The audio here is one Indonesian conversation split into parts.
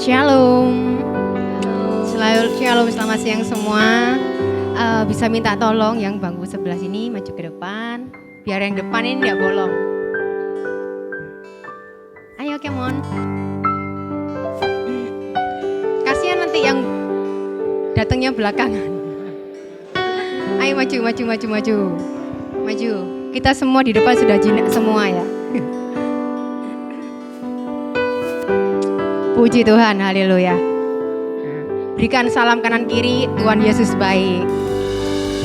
Shalom. Shalom, selamat siang semua. Bisa minta tolong yang bangku sebelah sini maju ke depan, biar yang depan ini nggak bolong. Ayo Kemon. Kasihan nanti yang datangnya belakangan. Ayo maju. Kita semua di depan sudah jinak semua ya. Puji Tuhan, haleluya. Berikan salam kanan kiri, Tuhan Yesus baik.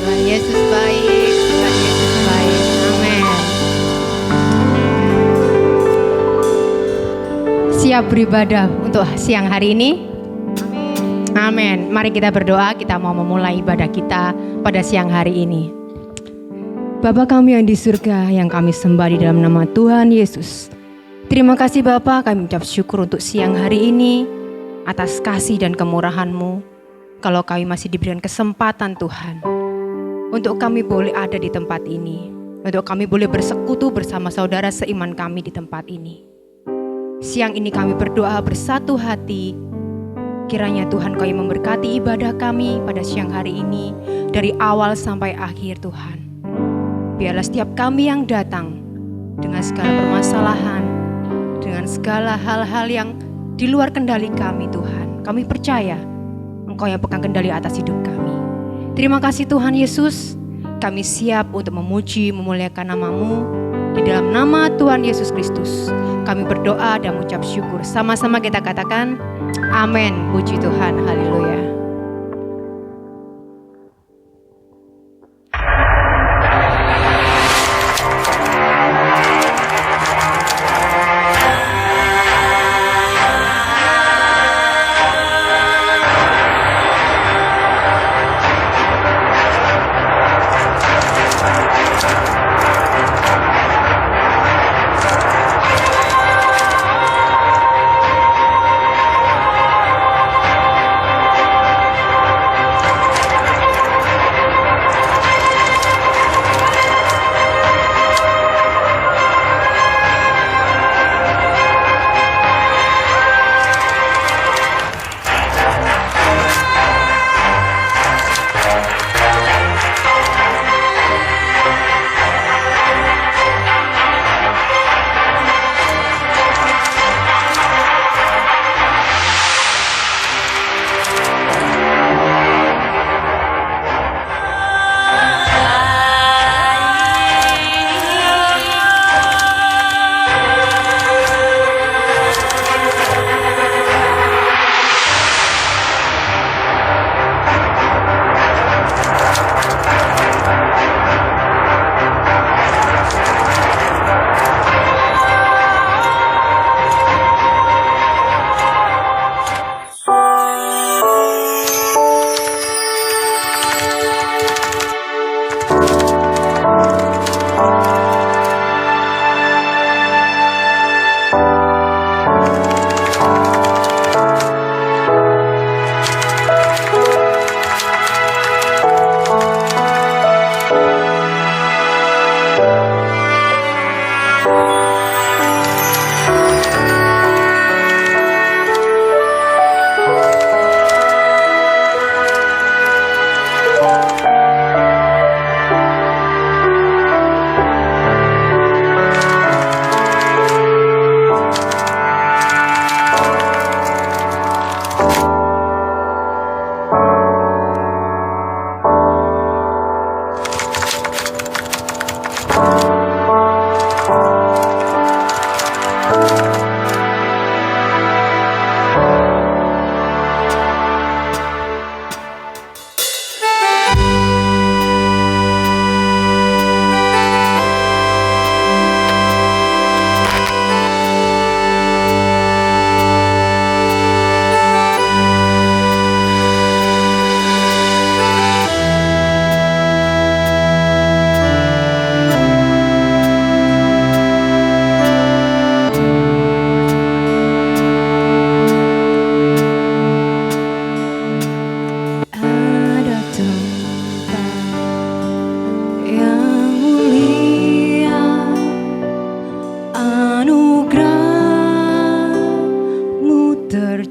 Tuhan Yesus baik, Tuhan Yesus baik. Amin. Siap beribadah untuk siang hari ini? Amin. Mari kita berdoa, kita mau memulai ibadah kita pada siang hari ini. Bapa kami yang di surga, yang kami sembah di dalam nama Tuhan Yesus. Terima kasih Bapa, kami ucap syukur untuk siang hari ini atas kasih dan kemurahan-Mu. Kalau kami masih diberikan kesempatan Tuhan, untuk kami boleh ada di tempat ini, untuk kami boleh bersekutu bersama saudara seiman kami di tempat ini. Siang ini kami berdoa bersatu hati, kiranya Tuhan Kau yang memberkati ibadah kami pada siang hari ini, dari awal sampai akhir Tuhan. Biarlah setiap kami yang datang dengan segala permasalahan, dengan segala hal-hal yang di luar kendali kami Tuhan, kami percaya Engkau yang pegang kendali atas hidup kami. Terima kasih Tuhan Yesus, kami siap untuk memuji, memuliakan nama-Mu. Di dalam nama Tuhan Yesus Kristus kami berdoa dan mengucap syukur. Sama-sama kita katakan amin. Puji Tuhan, haleluya.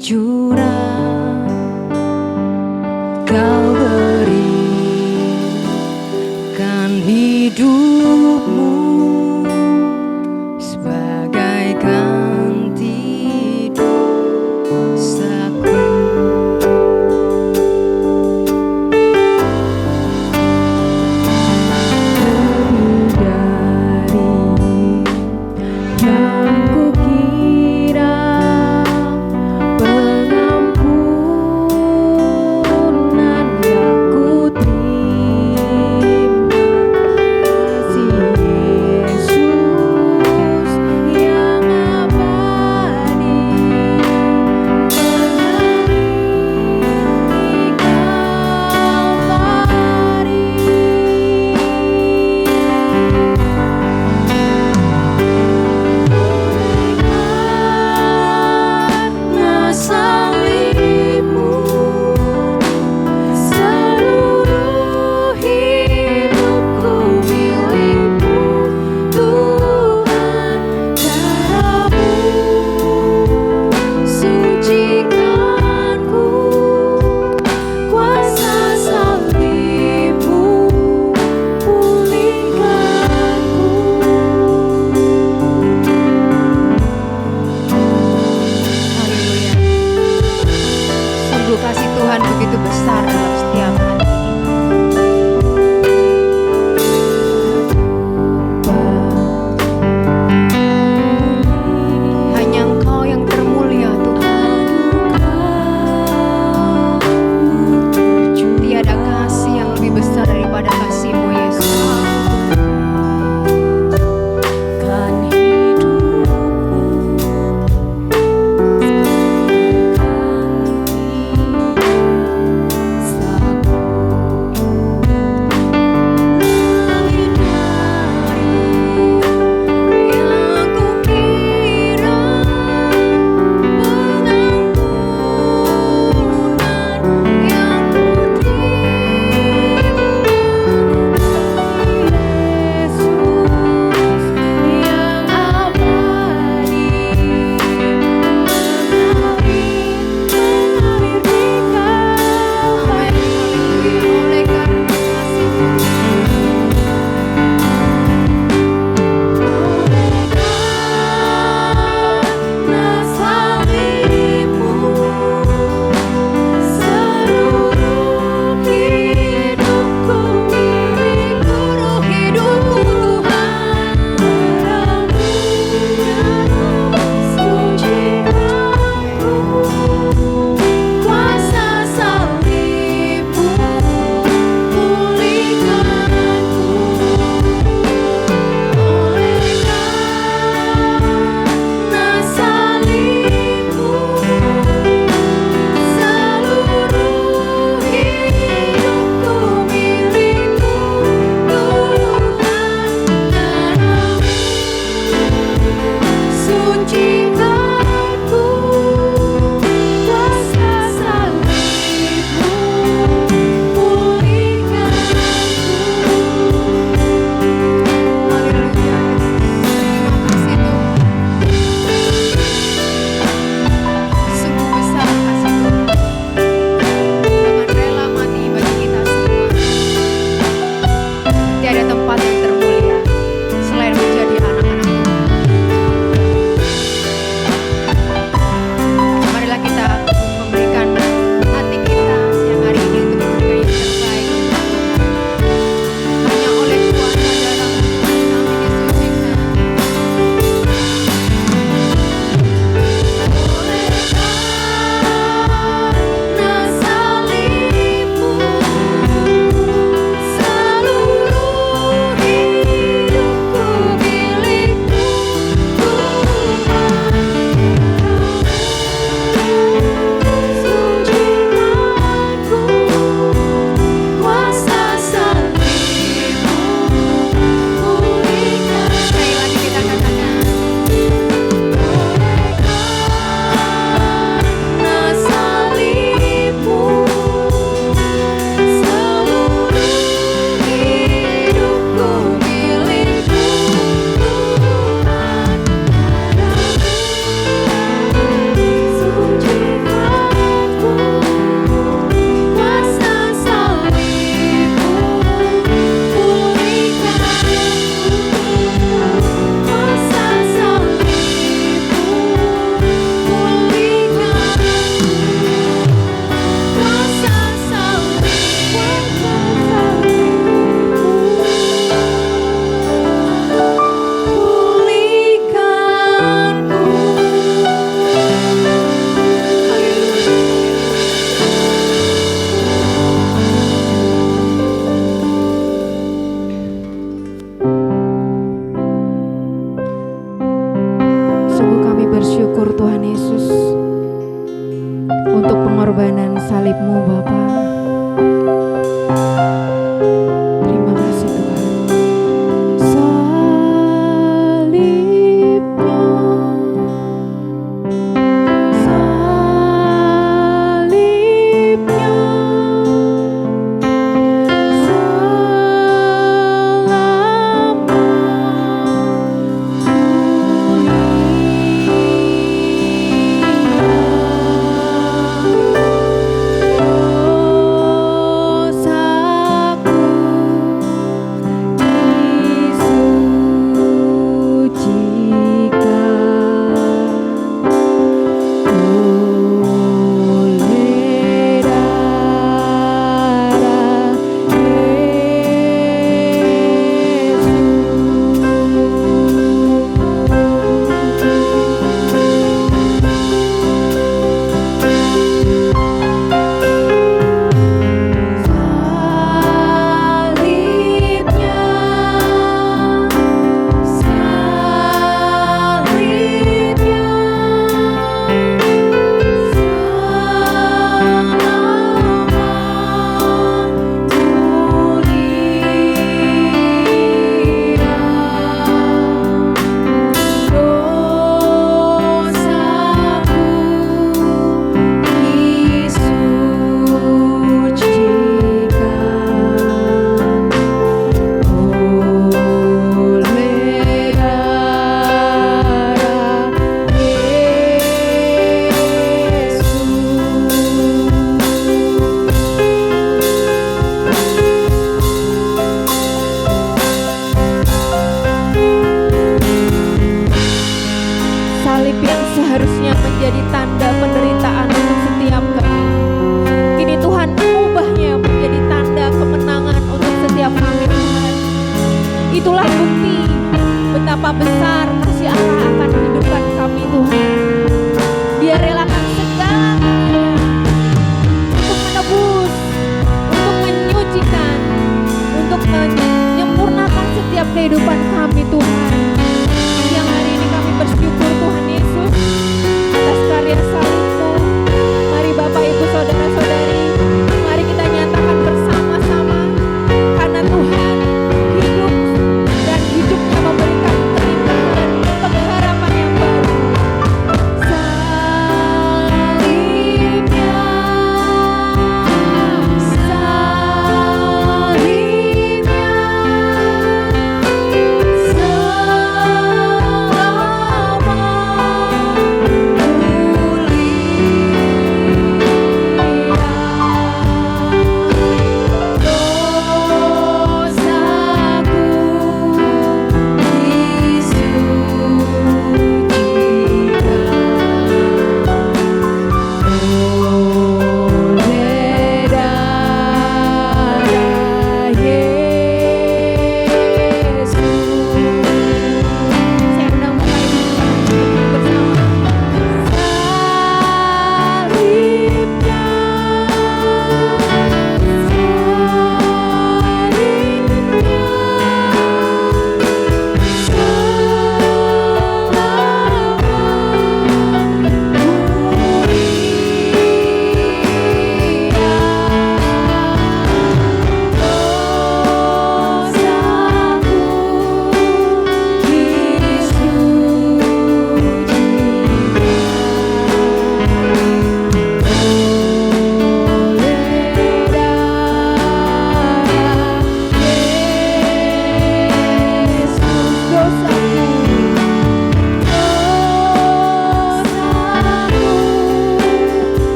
curang, Kau berikan hidupmu sebagai ganti dosaku. Lebih dari yang kukira, pengampunan yang kuterima, kasih Yesus yang abadi, mengalir karena salibmu, seluruh hidupku milikmu Tuhan. Darahmu sucikanku, kuasa salibmu pulihkanku. Haleluya. Sungguh kasih Tuhan begitu besar dalam setiap hati kita. Hanya Engkau yang termulia Tuhan. Tiada kasih yang lebih besar daripada kasih-Mu Yesus. Kan bersyukur Tuhan Yesus untuk pengorbanan salib-Mu Bapa. Terima kasih Tuhan. Salibnya, salibnya, salib yang seharusnya menjadi tanda penderitaan untuk setiap kami. Kini Tuhan ubahnya menjadi tanda kemenangan untuk setiap kami Tuhan. Itulah bukti betapa besar kasih Allah akan kehidupan kami Tuhan. Dia relakan segalanya untuk menebus, untuk menyucikan, untuk menyempurnakan setiap kehidupan kami Tuhan. Yang hari ini kami bersyukur Tuhan Yesus atas karya salib-Mu. Mari Bapak Ibu Saudara-saudari, mari kita nyatakan bersama-sama karena Tuhan hidup dan hidupnya memberikan keindahan dan pengharapan yang baru. Salibnya, salibnya, salibnya.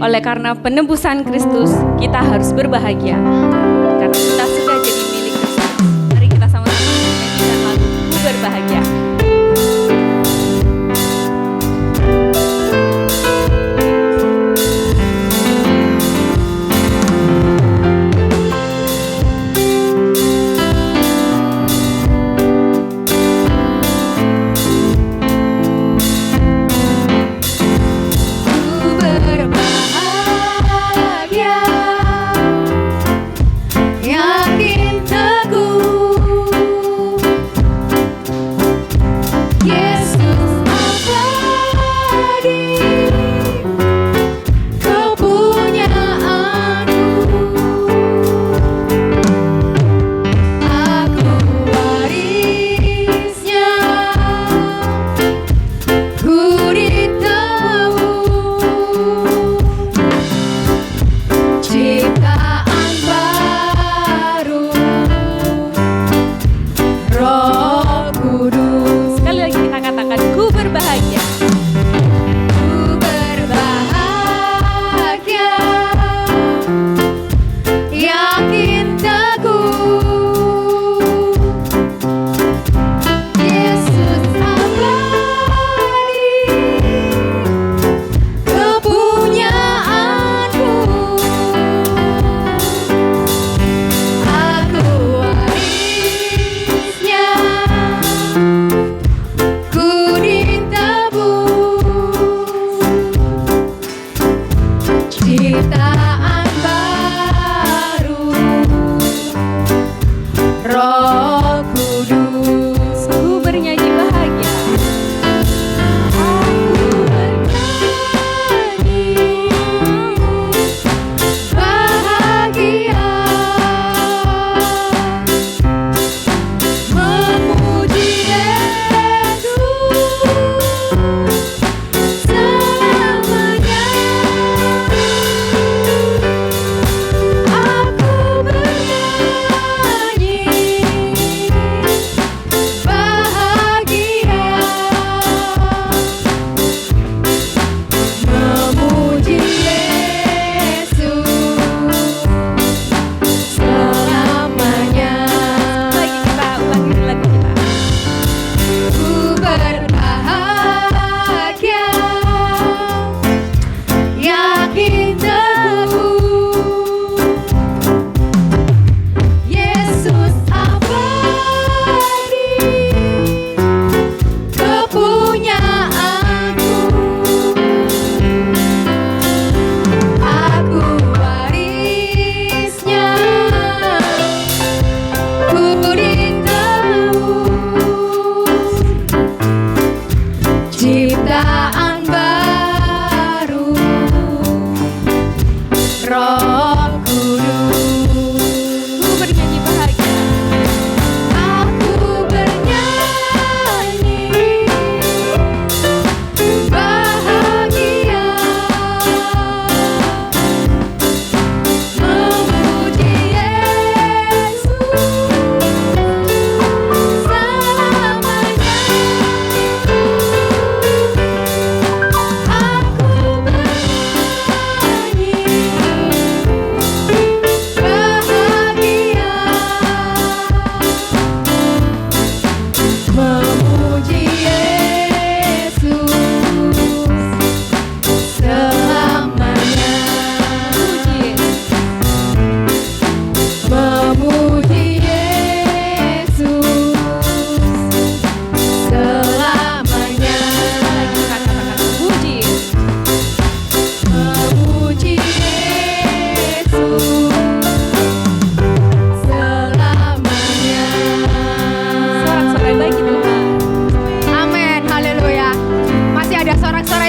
Oleh karena penebusan Kristus, kita harus berbahagia. Karena kita sudah jadi milik Kristus. Mari kita sama-sama menyanyikan lagu Ku Berbahagia. Yakin teguh,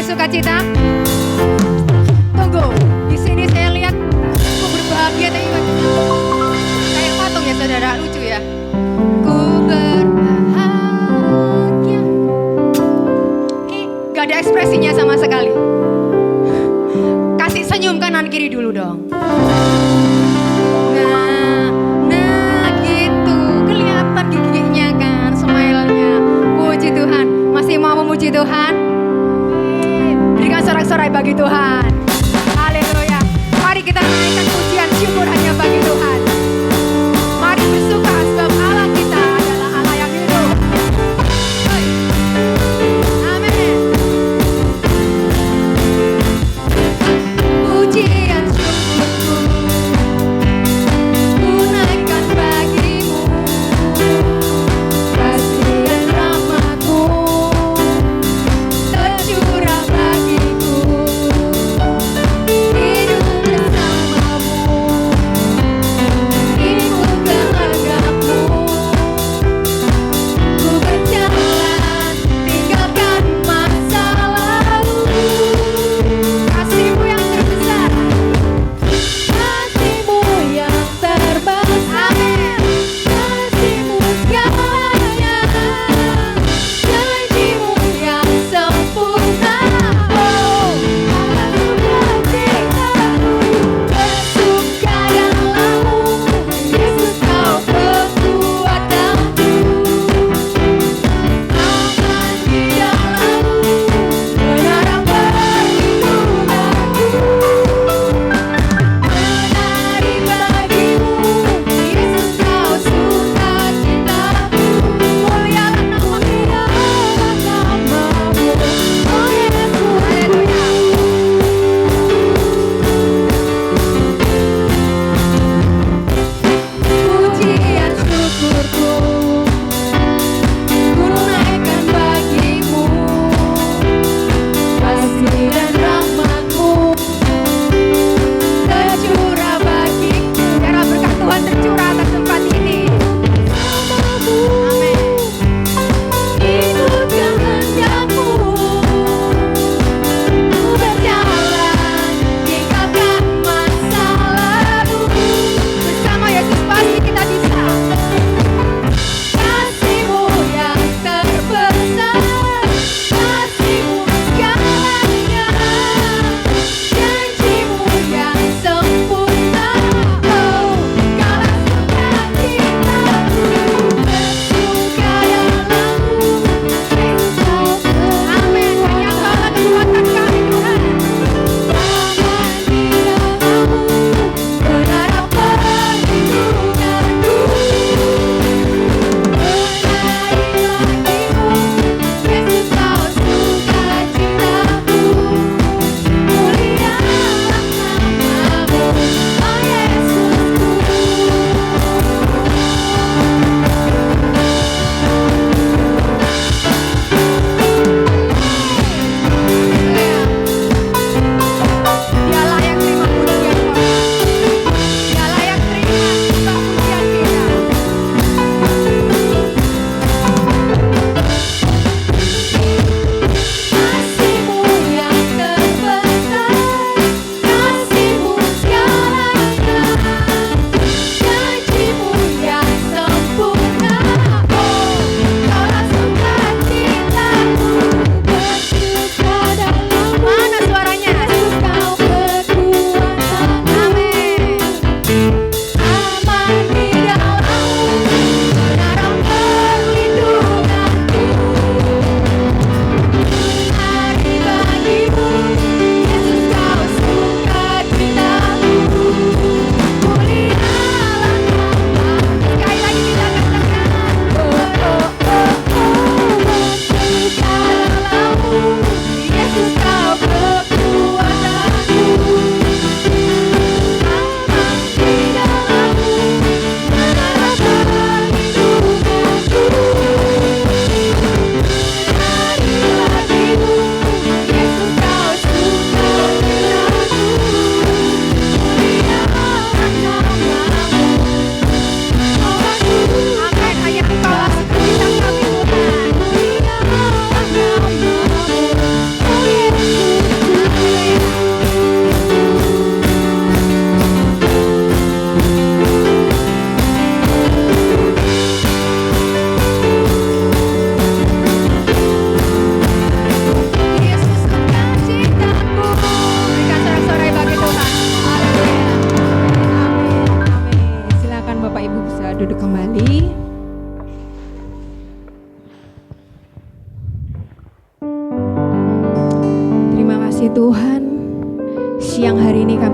sukacita? Tunggu, di sini saya lihat ku berbahagia tapi kayak patung ya saudara, lucu ya. Ku berbahagia. Gak ada ekspresinya sama sekali. Kasih senyum kanan kiri dulu dong. Nah gitu, kelihatan giginya kan, smile-nya. Puji Tuhan, masih mau memuji Tuhan? Berikan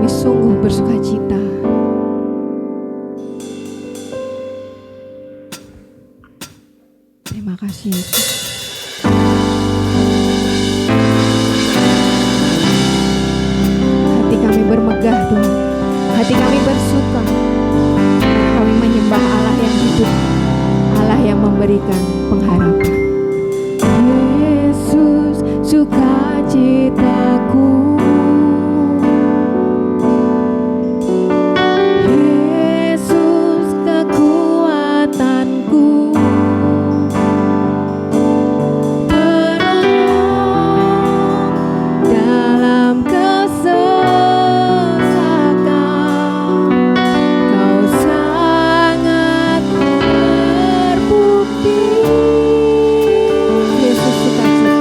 kami sungguh bersuka cita. Terima kasih Yesus. Hati kami bermegah Tuhan, hati kami bersuka. Kami menyembah Allah yang hidup, Allah yang memberikan pengharapan. Yesus, sukacitaku. Yesus, kekuatanku. Penolong dalam kesesakan. Kau sangat terbukti. Yesus sukacita.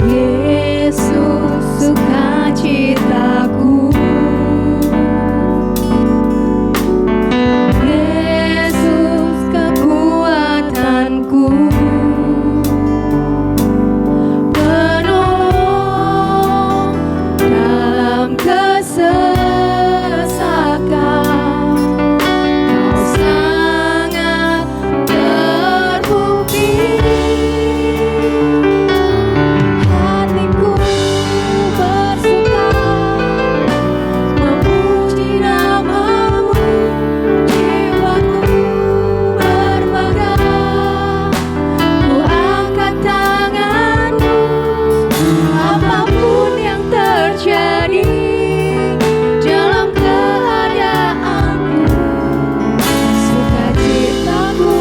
Yesus sukacitaku. Yesus kekuatanku. Penolong dalam kesesakan. Kau sangat terbukti. Hatiku bersuka memuji namamu, jiwaku bermegah. Ku angkat tanganku, apapun yang terjadi dalam keadaanku. Sukacitaku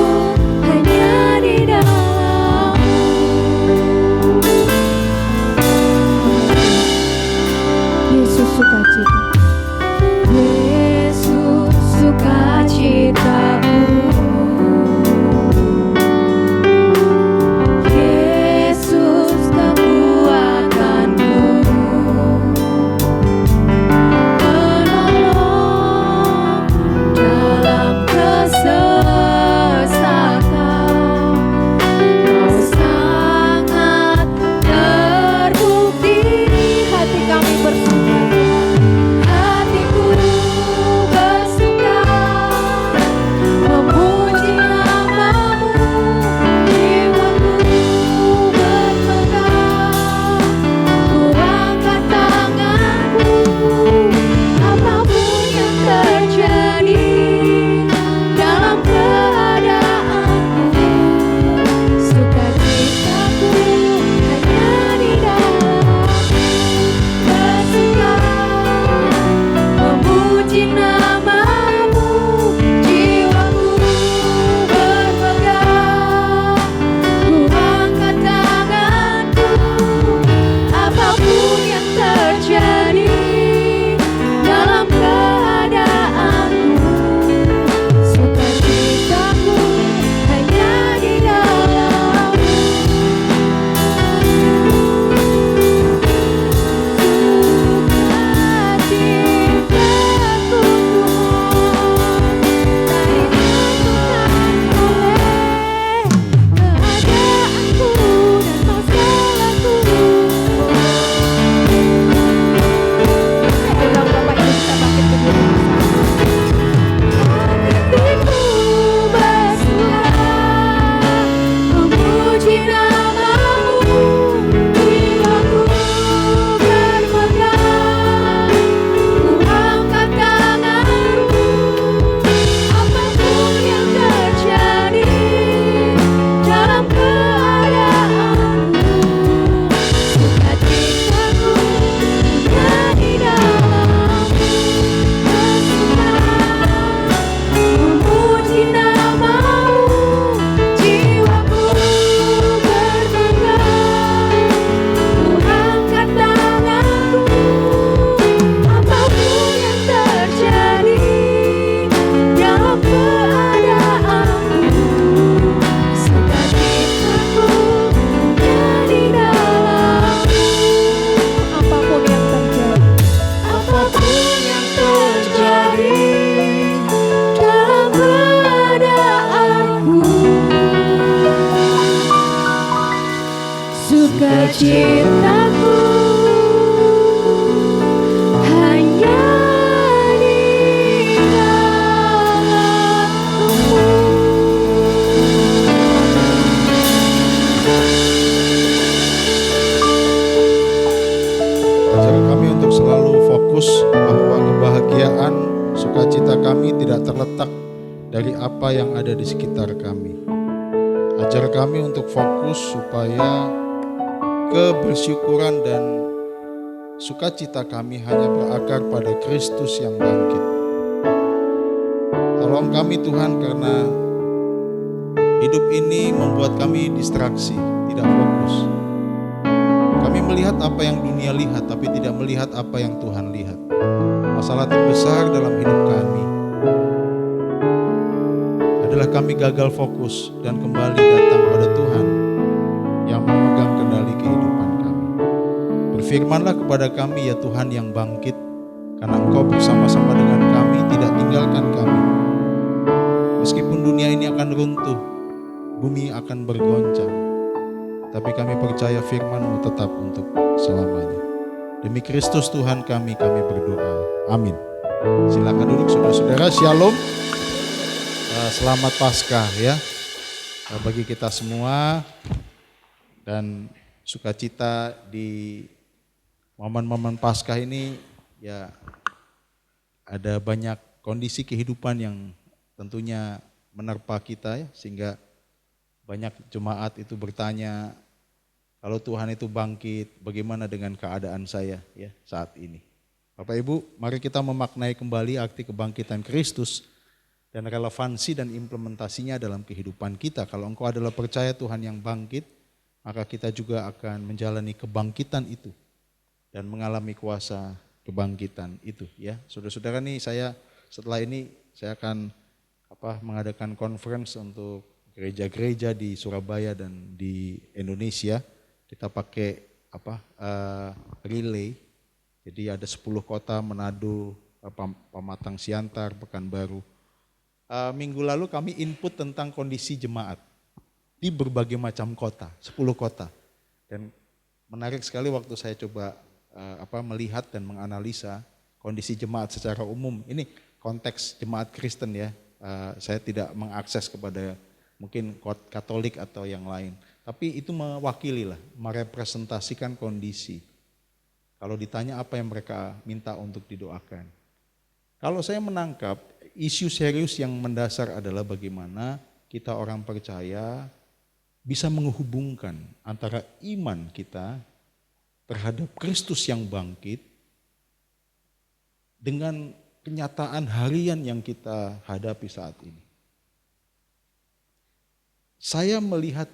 hanya di dalam-Mu. Yesus sukacita. Yesus sukacitaku. Yesus kekuatanku. Penolong dalam kesesakan. Kau sangat terbukti. Hati kami bersuka, hatiku bersuka memuji namamu, jiwaku bermegah. Ku angkat tanganku, apapun yang terjadi dalam keadaanku. Sukacitaku hanya di dalam-Mu. Bersuka memuji namamu, jiwaku bermegah. Ku angkat tanganku, apapun yang terjadi dalam keadaanku. Sukacitaku hanya di dalam-Mu. Sukacitaku tak ditentukan oleh keadaanku dan masalahku. Saya undang Bapak Ibu kita bangkit berdiri bersama. Hatiku bersuka memuji namamu, jiwaku bermegah. Ku angkat tanganku, apapun yang terjadi dalam keadaanku. Sukacitaku hanya di dalam-Mu. Bersuka memuji namamu, jiwaku bermegah. Ku angkat tanganku, apapun yang terjadi dalam keadaanku. Sukacitaku hanya di dalam-Mu. Apapun yang terjadi, apapun yang terjadi dalam keadaanku. Sukacitaku hanya Ajar kami untuk fokus supaya kebersyukuran dan sukacita kami hanya berakar pada Kristus yang bangkit. Tolong kami Tuhan, karena hidup ini membuat kami distraksi, tidak fokus. Kami melihat apa yang dunia lihat, tapi tidak melihat apa yang Tuhan lihat. Masalah terbesar dalam hidup kami adalah kami gagal fokus dan kembali datang pada Tuhan yang memegang kendali kehidupan kami. Berfirmanlah kepada kami ya Tuhan yang bangkit, karena Engkau bersama-sama dengan kami, tidak tinggalkan kami. Meskipun dunia ini akan runtuh, bumi akan bergoncang, tapi kami percaya firman-Mu tetap untuk selamanya. Demi Kristus Tuhan kami berdoa. Amin. Silakan duduk saudara-saudara. Shalom. Selamat Paskah ya bagi kita semua, dan sukacita di momen-momen Paskah ini ya, ada banyak kondisi kehidupan yang tentunya menerpa kita ya, sehingga banyak jemaat itu bertanya, kalau Tuhan itu bangkit, bagaimana dengan keadaan saya ya saat ini? Bapak Ibu, mari kita memaknai kembali arti kebangkitan Kristus dan relevansi dan implementasinya dalam kehidupan kita. Kalau engkau adalah percaya Tuhan yang bangkit, maka kita juga akan menjalani kebangkitan itu dan mengalami kuasa kebangkitan itu ya. Saudara-saudara nih, setelah ini saya akan mengadakan conference untuk gereja-gereja di Surabaya dan di Indonesia. Kita pakai relay. Jadi ada 10 kota, Manado, Pematang Siantar, Pekanbaru. Minggu lalu kami input tentang kondisi jemaat di berbagai macam kota, 10 kota. Dan menarik sekali waktu saya coba melihat dan menganalisa kondisi jemaat secara umum. Ini konteks jemaat Kristen ya. Saya tidak mengakses kepada mungkin Katolik atau yang lain. Tapi itu mewakili lah, merepresentasikan kondisi. Kalau ditanya apa yang mereka minta untuk didoakan. Kalau saya menangkap, isu serius yang mendasar adalah bagaimana kita orang percaya bisa menghubungkan antara iman kita terhadap Kristus yang bangkit dengan kenyataan harian yang kita hadapi saat ini. Saya melihat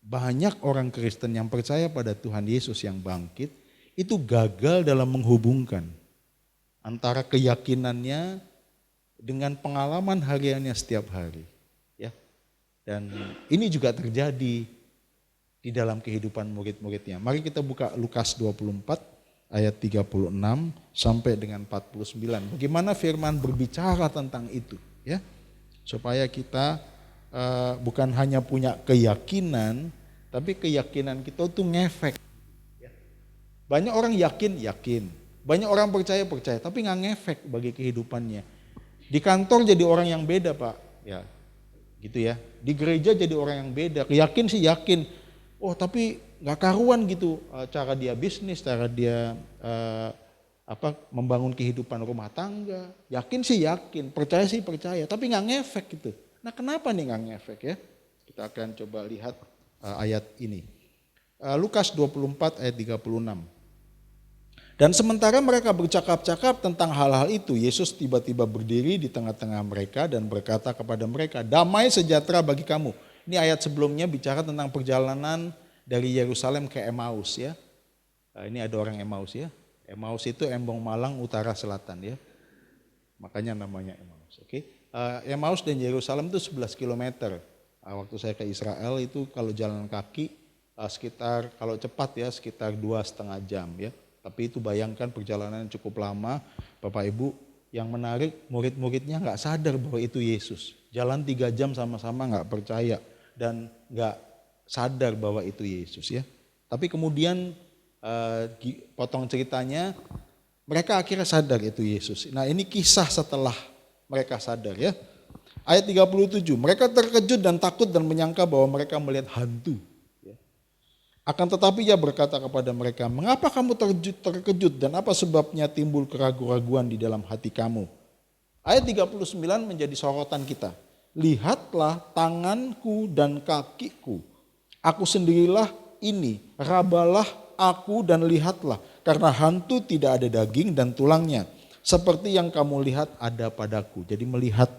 banyak orang Kristen yang percaya pada Tuhan Yesus yang bangkit itu gagal dalam menghubungkan antara keyakinannya dengan pengalaman hariannya setiap hari. Ya. Dan ini juga terjadi di dalam kehidupan murid-muridnya. Mari kita buka Lukas 24 ayat 36 sampai dengan 49. Bagaimana firman berbicara tentang itu, ya. Supaya kita bukan hanya punya keyakinan, tapi keyakinan kita tuh ngefek. Ya. Banyak orang yakin, banyak orang percaya, tapi nggak ngefek bagi kehidupannya. Di kantor jadi orang yang beda Pak, ya, gitu ya. Di gereja jadi orang yang beda. Yakin sih yakin, oh tapi nggak karuan gitu cara dia bisnis, cara dia membangun kehidupan rumah tangga. Yakin sih yakin, percaya sih percaya, tapi nggak ngefek gitu. Nah kenapa nih nggak ngefek ya? Kita akan coba lihat ayat ini. Lukas 24 ayat 36. Dan sementara mereka bercakap-cakap tentang hal-hal itu, Yesus tiba-tiba berdiri di tengah-tengah mereka dan berkata kepada mereka, damai sejahtera bagi kamu. Ini ayat sebelumnya bicara tentang perjalanan dari Yerusalem ke Emmaus ya. Ini ada orang Emmaus ya. Emmaus itu Embong Malang Utara Selatan ya. Makanya namanya Emmaus. Oke. Emmaus dan Yerusalem itu 11 km. Waktu saya ke Israel itu kalau jalan kaki sekitar, kalau cepat ya sekitar 2,5 jam ya. Tapi itu bayangkan perjalanan cukup lama. Bapak Ibu, yang menarik murid-muridnya nggak sadar bahwa itu Yesus. Jalan 3 jam sama-sama nggak percaya dan nggak sadar bahwa itu Yesus ya. Tapi kemudian potong ceritanya, mereka akhirnya sadar itu Yesus. Nah ini kisah setelah mereka sadar ya. Ayat 37, mereka terkejut dan takut dan menyangka bahwa mereka melihat hantu. Akan tetapi ia berkata kepada mereka, mengapa kamu terkejut dan apa sebabnya timbul keraguan-raguan di dalam hati kamu? Ayat 39 menjadi sorotan kita. lihatlah tanganku dan kakiku. Aku sendirilah ini, rabalah aku dan lihatlah. Karena hantu tidak ada daging dan tulangnya. Seperti yang kamu lihat ada padaku. Jadi melihat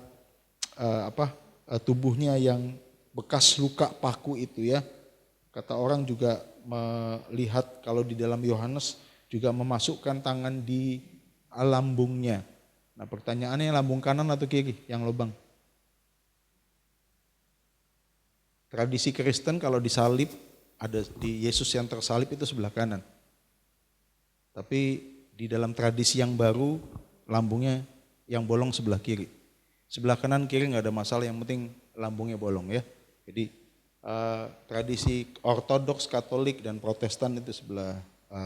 tubuhnya yang bekas luka paku itu ya. Kata orang juga melihat kalau di dalam Yohanes juga memasukkan tangan di lambungnya. Nah pertanyaannya lambung kanan atau kiri yang lubang? Tradisi Kristen kalau disalib, ada di Yesus yang tersalib itu sebelah kanan. Tapi di dalam tradisi yang baru, lambungnya yang bolong sebelah kiri. Sebelah kanan kiri nggak ada masalah, yang penting lambungnya bolong ya. Jadi tradisi Ortodoks, Katolik dan Protestan itu sebelah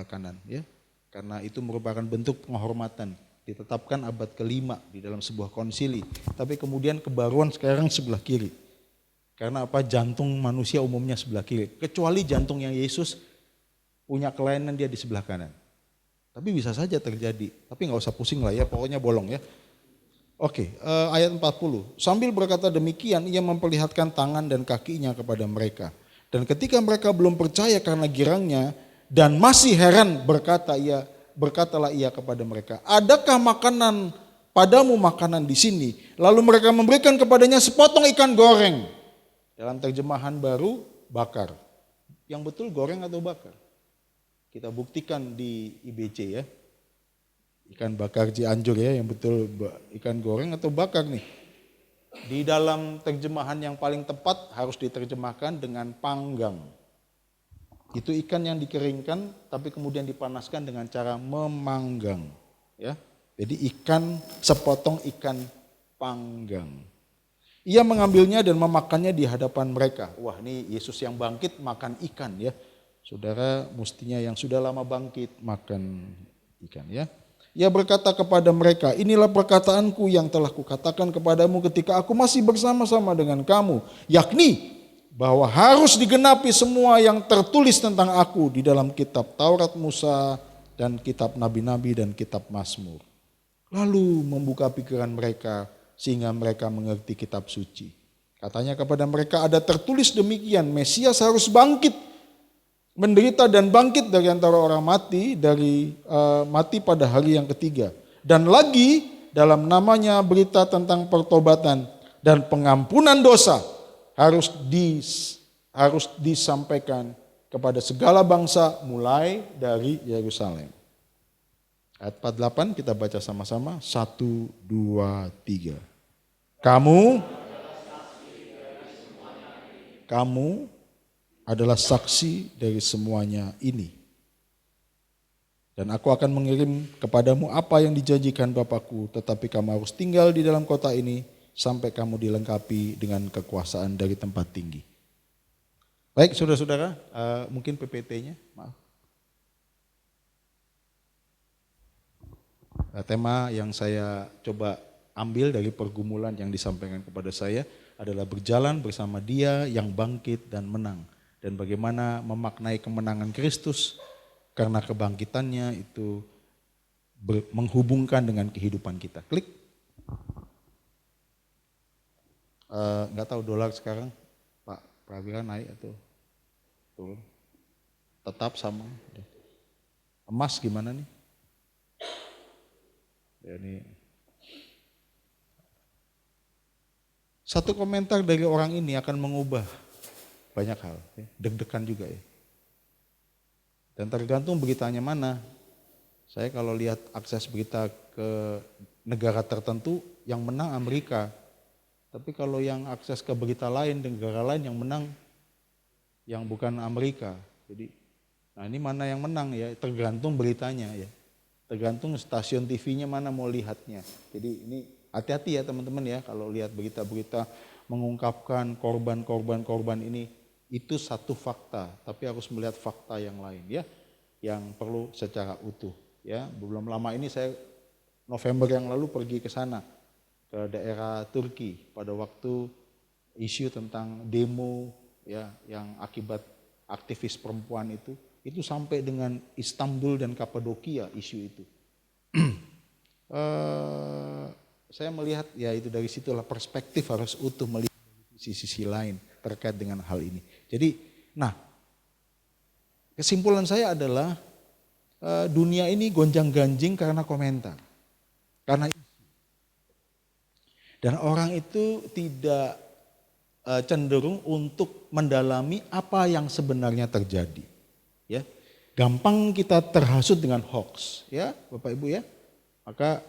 kanan ya. Karena itu merupakan bentuk penghormatan, ditetapkan abad ke-5 di dalam sebuah konsili. Tapi kemudian kebaruan sekarang sebelah kiri. Karena apa? Jantung manusia umumnya sebelah kiri. Kecuali jantungnya Yesus punya kelainan dia di sebelah kanan. Tapi bisa saja terjadi. Tapi nggak usah pusing lah ya, pokoknya bolong ya. Oke, ayat 40. Sambil berkata demikian, ia memperlihatkan tangan dan kakinya kepada mereka. Dan ketika mereka belum percaya karena girangnya dan masih heran berkatalah ia kepada mereka, adakah makanan padamu makanan di sini? Lalu mereka memberikan kepadanya sepotong ikan goreng. Dalam terjemahan baru, bakar. Yang betul goreng atau bakar? Kita buktikan di IBC ya. Ikan bakar Cianjur ya, yang betul ikan goreng atau bakar nih. Di dalam terjemahan yang paling tepat harus diterjemahkan dengan panggang. Itu ikan yang dikeringkan tapi kemudian dipanaskan dengan cara memanggang. Ya. Jadi sepotong ikan panggang. Ia mengambilnya dan memakannya di hadapan mereka. Wah, ini Yesus yang bangkit makan ikan ya. Saudara mestinya yang sudah lama bangkit makan ikan ya. Ia berkata kepada mereka, inilah perkataanku yang telah kukatakan kepadamu ketika aku masih bersama-sama dengan kamu. Yakni bahwa harus digenapi semua yang tertulis tentang aku di dalam kitab Taurat Musa dan kitab Nabi-Nabi dan kitab Mazmur. Lalu membuka pikiran mereka sehingga mereka mengerti kitab suci. Katanya kepada mereka ada tertulis demikian, Mesias harus bangkit, menderita dan bangkit dari antara orang mati, mati pada hari yang ketiga. Dan lagi dalam namanya berita tentang pertobatan dan pengampunan dosa harus disampaikan kepada segala bangsa mulai dari Yerusalem. Ayat 48 kita baca sama-sama. 1, 2, 3. Kamu adalah saksi dari semuanya ini. Dan aku akan mengirim kepadamu apa yang dijanjikan Bapakku, tetapi kamu harus tinggal di dalam kota ini sampai kamu dilengkapi dengan kekuasaan dari tempat tinggi. Baik saudara-saudara, mungkin PPT-nya, maaf. Tema yang saya coba ambil dari pergumulan yang disampaikan kepada saya adalah berjalan bersama Dia yang bangkit dan menang. Dan bagaimana memaknai kemenangan Kristus karena kebangkitannya itu menghubungkan dengan kehidupan kita. Klik. Nggak tahu dolar sekarang Pak Prawira naik atau turun? Tetap sama. Emas gimana nih? Ya, ini. Satu komentar dari orang ini akan mengubah banyak hal, ya. Deg-degan juga ya. Dan tergantung beritanya mana. Saya kalau lihat akses berita ke negara tertentu, yang menang Amerika. Tapi kalau yang akses ke berita lain, negara lain yang menang, yang bukan Amerika. Jadi, nah ini mana yang menang ya, tergantung beritanya ya. Tergantung stasiun TV-nya mana mau lihatnya. Jadi ini hati-hati ya teman-teman ya, kalau lihat berita-berita mengungkapkan korban ini, itu satu fakta, tapi harus melihat fakta yang lain ya, yang perlu secara utuh ya. Belum lama ini saya November yang lalu pergi ke sana, ke daerah Turki pada waktu isu tentang demo ya, yang akibat aktivis perempuan itu sampai dengan Istanbul dan Kapadokia isu itu. saya melihat ya itu dari situlah perspektif harus utuh melihat sisi lain terkait dengan hal ini. Jadi, nah kesimpulan saya adalah dunia ini gonjang-ganjing karena komentar, karena isu. Dan orang itu tidak cenderung untuk mendalami apa yang sebenarnya terjadi. Ya, gampang kita terhasut dengan hoax, ya Bapak Ibu ya. Maka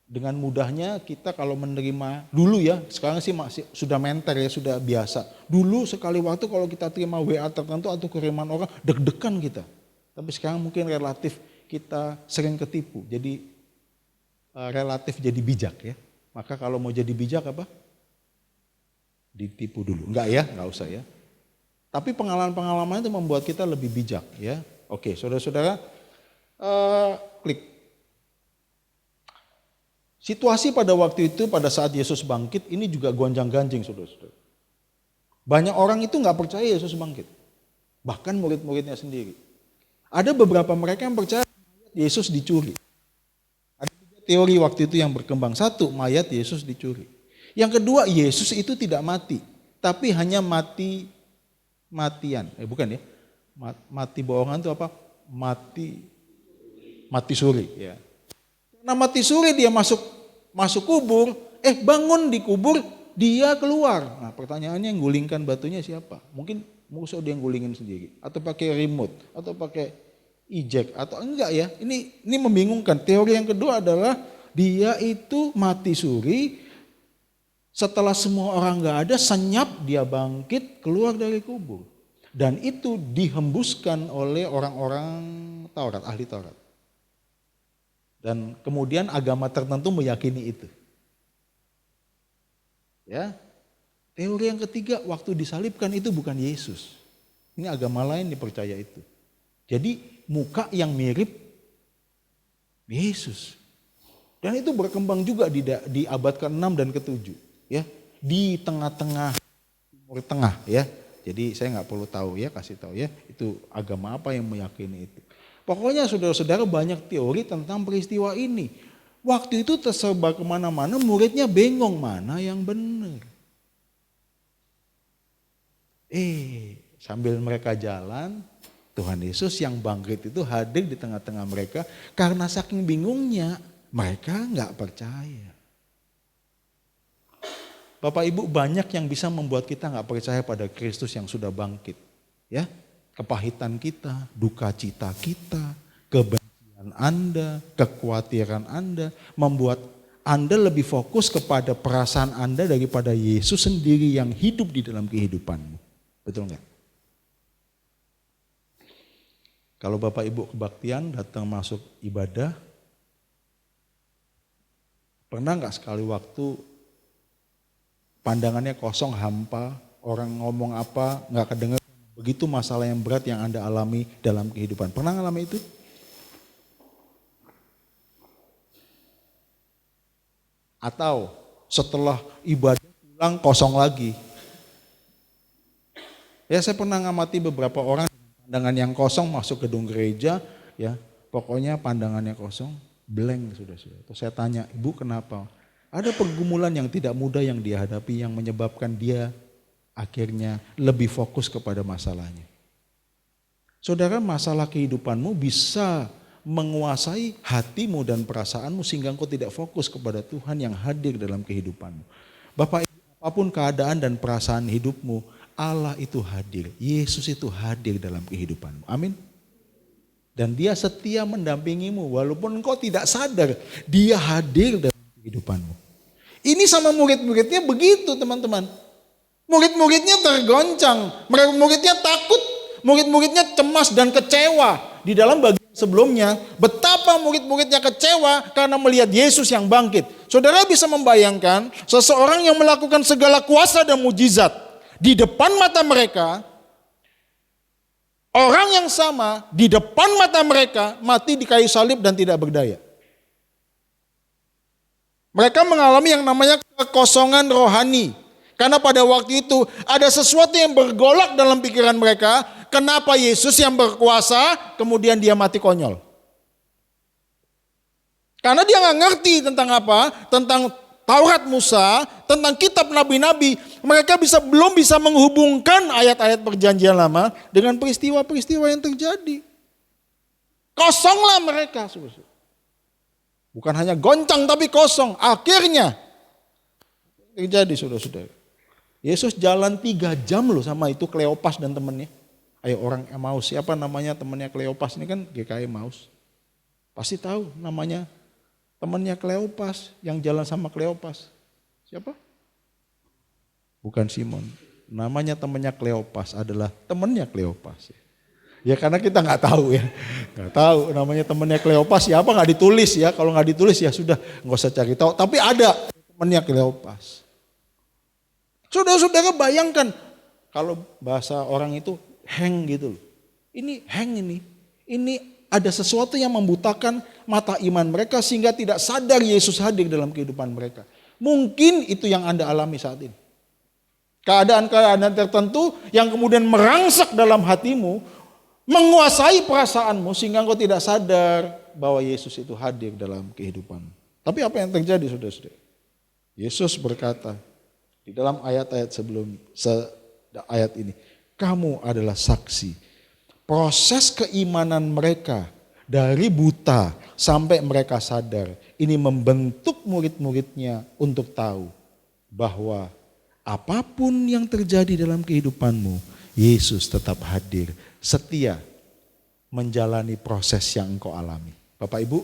dengan mudahnya kita kalau menerima dulu ya, sekarang sih masih sudah menter ya, sudah biasa. Dulu sekali waktu kalau kita terima WA tertentu atau kiriman orang, deg-degan kita. Tapi sekarang mungkin relatif kita sering ketipu, jadi relatif jadi bijak ya. Maka kalau mau jadi bijak apa? Ditipu dulu. Enggak ya, enggak usah ya. Tapi pengalaman-pengalaman itu membuat kita lebih bijak ya. Oke, saudara-saudara, klik. Situasi pada waktu itu, pada saat Yesus bangkit, ini juga gonjang-ganjing saudara-saudara. Banyak orang itu nggak percaya Yesus bangkit. Bahkan murid-muridnya sendiri. Ada beberapa mereka yang percaya Yesus dicuri. Ada teori waktu itu yang berkembang. Satu, mayat Yesus dicuri. Yang kedua, Yesus itu tidak mati. Tapi hanya matian. Bukan ya. Mati bohongan itu apa? Mati suri. Ya. Karena mati suri dia masuk kubur, bangun di kubur, dia keluar. Nah pertanyaannya yang gulingkan batunya siapa? Mungkin musuh dia yang gulingin sendiri. Atau pakai remote, atau pakai eject, atau enggak ya. Ini membingungkan. Teori yang kedua adalah dia itu mati suri, setelah semua orang enggak ada, senyap dia bangkit keluar dari kubur. Dan itu dihembuskan oleh orang-orang Taurat, ahli Taurat. Dan kemudian agama tertentu meyakini itu. Ya. Teori yang ketiga, waktu disalibkan itu bukan Yesus. Ini agama lain dipercaya itu. Jadi muka yang mirip Yesus. Dan itu berkembang juga di abad ke-6 dan ke-7. Ya. Di tengah-tengah Timur Tengah ya. Jadi saya nggak perlu tahu ya, kasih tahu ya. Itu agama apa yang meyakini itu. Pokoknya saudara-saudara banyak teori tentang peristiwa ini. Waktu itu tersebar kemana-mana, muridnya bengong mana yang benar. Sambil mereka jalan, Tuhan Yesus yang bangkit itu hadir di tengah-tengah mereka. Karena saking bingungnya, mereka nggak percaya. Bapak Ibu, banyak yang bisa membuat kita nggak percaya pada Kristus yang sudah bangkit. Ya. Kepahitan kita, duka cita kita, kebencian Anda, kekhawatiran Anda, membuat Anda lebih fokus kepada perasaan Anda daripada Yesus sendiri yang hidup di dalam kehidupanmu. Betul nggak? Kalau Bapak Ibu kebaktian datang masuk ibadah, pernah nggak sekali waktu pandangannya kosong, hampa, orang ngomong apa nggak kedengar? Begitu masalah yang berat yang Anda alami dalam kehidupan. Pernah ngalami itu? Atau setelah ibadah pulang kosong lagi? Ya saya pernah ngamati beberapa orang pandangan yang kosong masuk gedung gereja, ya pokoknya pandangannya kosong, blank sudah. Terus saya tanya, Ibu kenapa? Ada pergumulan yang tidak mudah yang dihadapi yang menyebabkan dia akhirnya lebih fokus kepada masalahnya. Saudara, masalah kehidupanmu bisa menguasai hatimu dan perasaanmu sehingga engkau tidak fokus kepada Tuhan yang hadir dalam kehidupanmu. Bapak, apapun keadaan dan perasaan hidupmu, Allah itu hadir. Yesus itu hadir dalam kehidupanmu. Amin. Dan dia setia mendampingimu walaupun engkau tidak sadar, dia hadir dalam kehidupanmu. Ini sama murid-muridnya begitu teman-teman. Murid-muridnya tergoncang, murid-muridnya takut, murid-muridnya cemas dan kecewa. Di dalam bagian sebelumnya, betapa murid-muridnya kecewa karena melihat Yesus yang bangkit. Saudara bisa membayangkan seseorang yang melakukan segala kuasa dan mujizat di depan mata mereka, orang yang sama di depan mata mereka mati di kayu salib dan tidak berdaya. Mereka mengalami yang namanya kekosongan rohani. Karena pada waktu itu ada sesuatu yang bergolak dalam pikiran mereka. Kenapa Yesus yang berkuasa kemudian dia mati konyol? Karena dia nggak ngerti tentang apa, tentang Taurat Musa, tentang kitab nabi-nabi. Mereka belum bisa menghubungkan ayat-ayat perjanjian lama dengan peristiwa-peristiwa yang terjadi. Kosonglah mereka. Bukan hanya goncang tapi kosong. Akhirnya terjadi saudara-saudara. Yesus jalan 3 jam loh sama itu Kleopas dan temannya. Ayo orang Emmaus, siapa namanya temannya Kleopas ini kan GKI Emmaus. Pasti tahu namanya temannya Kleopas yang jalan sama Kleopas. Siapa? Bukan Simon. Namanya temannya Kleopas adalah temannya Kleopas. Ya karena kita nggak tahu ya. Nggak tahu namanya temannya Kleopas siapa, nggak ditulis ya. Kalau nggak ditulis ya sudah nggak usah cari tahu. Tapi ada temannya Kleopas. Saudara-saudara bayangkan kalau bahasa orang itu hang gitu loh. Ini hang ini. Ini ada sesuatu yang membutakan mata iman mereka sehingga tidak sadar Yesus hadir dalam kehidupan mereka. Mungkin itu yang Anda alami saat ini. Keadaan-keadaan tertentu yang kemudian merangsek dalam hatimu, menguasai perasaanmu sehingga engkau tidak sadar bahwa Yesus itu hadir dalam kehidupanmu. Tapi apa yang terjadi saudara-saudara? Yesus berkata di dalam ayat-ayat ayat ini, kamu adalah saksi. Proses keimanan mereka dari buta sampai mereka sadar, ini membentuk murid-muridnya untuk tahu bahwa apapun yang terjadi dalam kehidupanmu, Yesus tetap hadir, setia menjalani proses yang engkau alami. Bapak Ibu,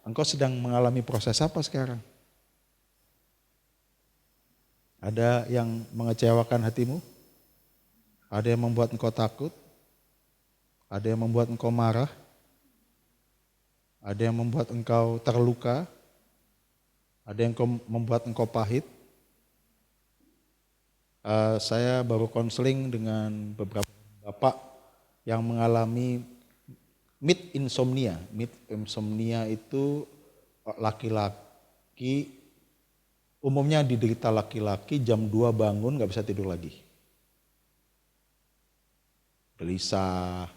engkau sedang mengalami proses apa sekarang? Ada yang mengecewakan hatimu? Ada yang membuat engkau takut? Ada yang membuat engkau marah? Ada yang membuat engkau terluka? Ada yang membuat engkau pahit? Saya baru konseling dengan beberapa bapak yang mengalami mid insomnia. Mid insomnia itu laki-laki, umumnya diderita laki-laki jam 2 bangun gak bisa tidur lagi. Gelisah.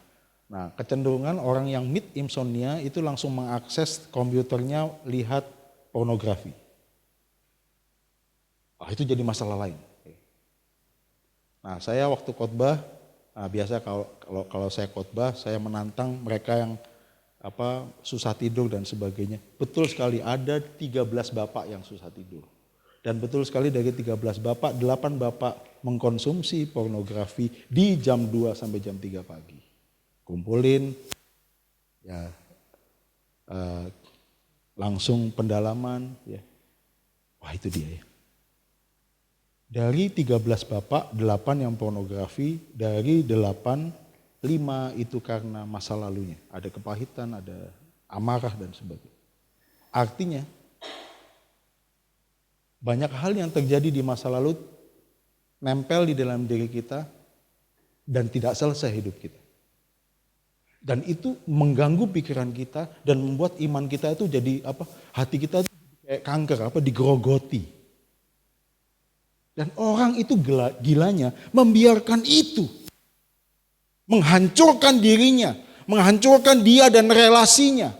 Nah, kecenderungan orang yang mid insomnia itu langsung mengakses komputernya lihat pornografi. Itu jadi masalah lain. Nah, saya waktu khotbah, biasa kalau saya khotbah, saya menantang mereka yang susah tidur dan sebagainya. Betul sekali ada 13 bapak yang susah tidur. Dan betul sekali dari 13 bapak, 8 bapak mengkonsumsi pornografi di jam 2 sampai jam 3 pagi. Kumpulin, ya langsung pendalaman, ya. Wah itu dia ya. Dari 13 bapak, 8 yang pornografi, dari 8, 5 itu karena masa lalunya. Ada kepahitan, ada amarah dan sebagainya. Artinya, banyak hal yang terjadi di masa lalu nempel di dalam diri kita dan tidak selesai hidup kita. Dan itu mengganggu pikiran kita dan membuat iman kita itu jadi hati kita itu kayak kanker, digerogoti. Dan orang itu gilanya membiarkan itu. Menghancurkan dirinya, menghancurkan dia dan relasinya.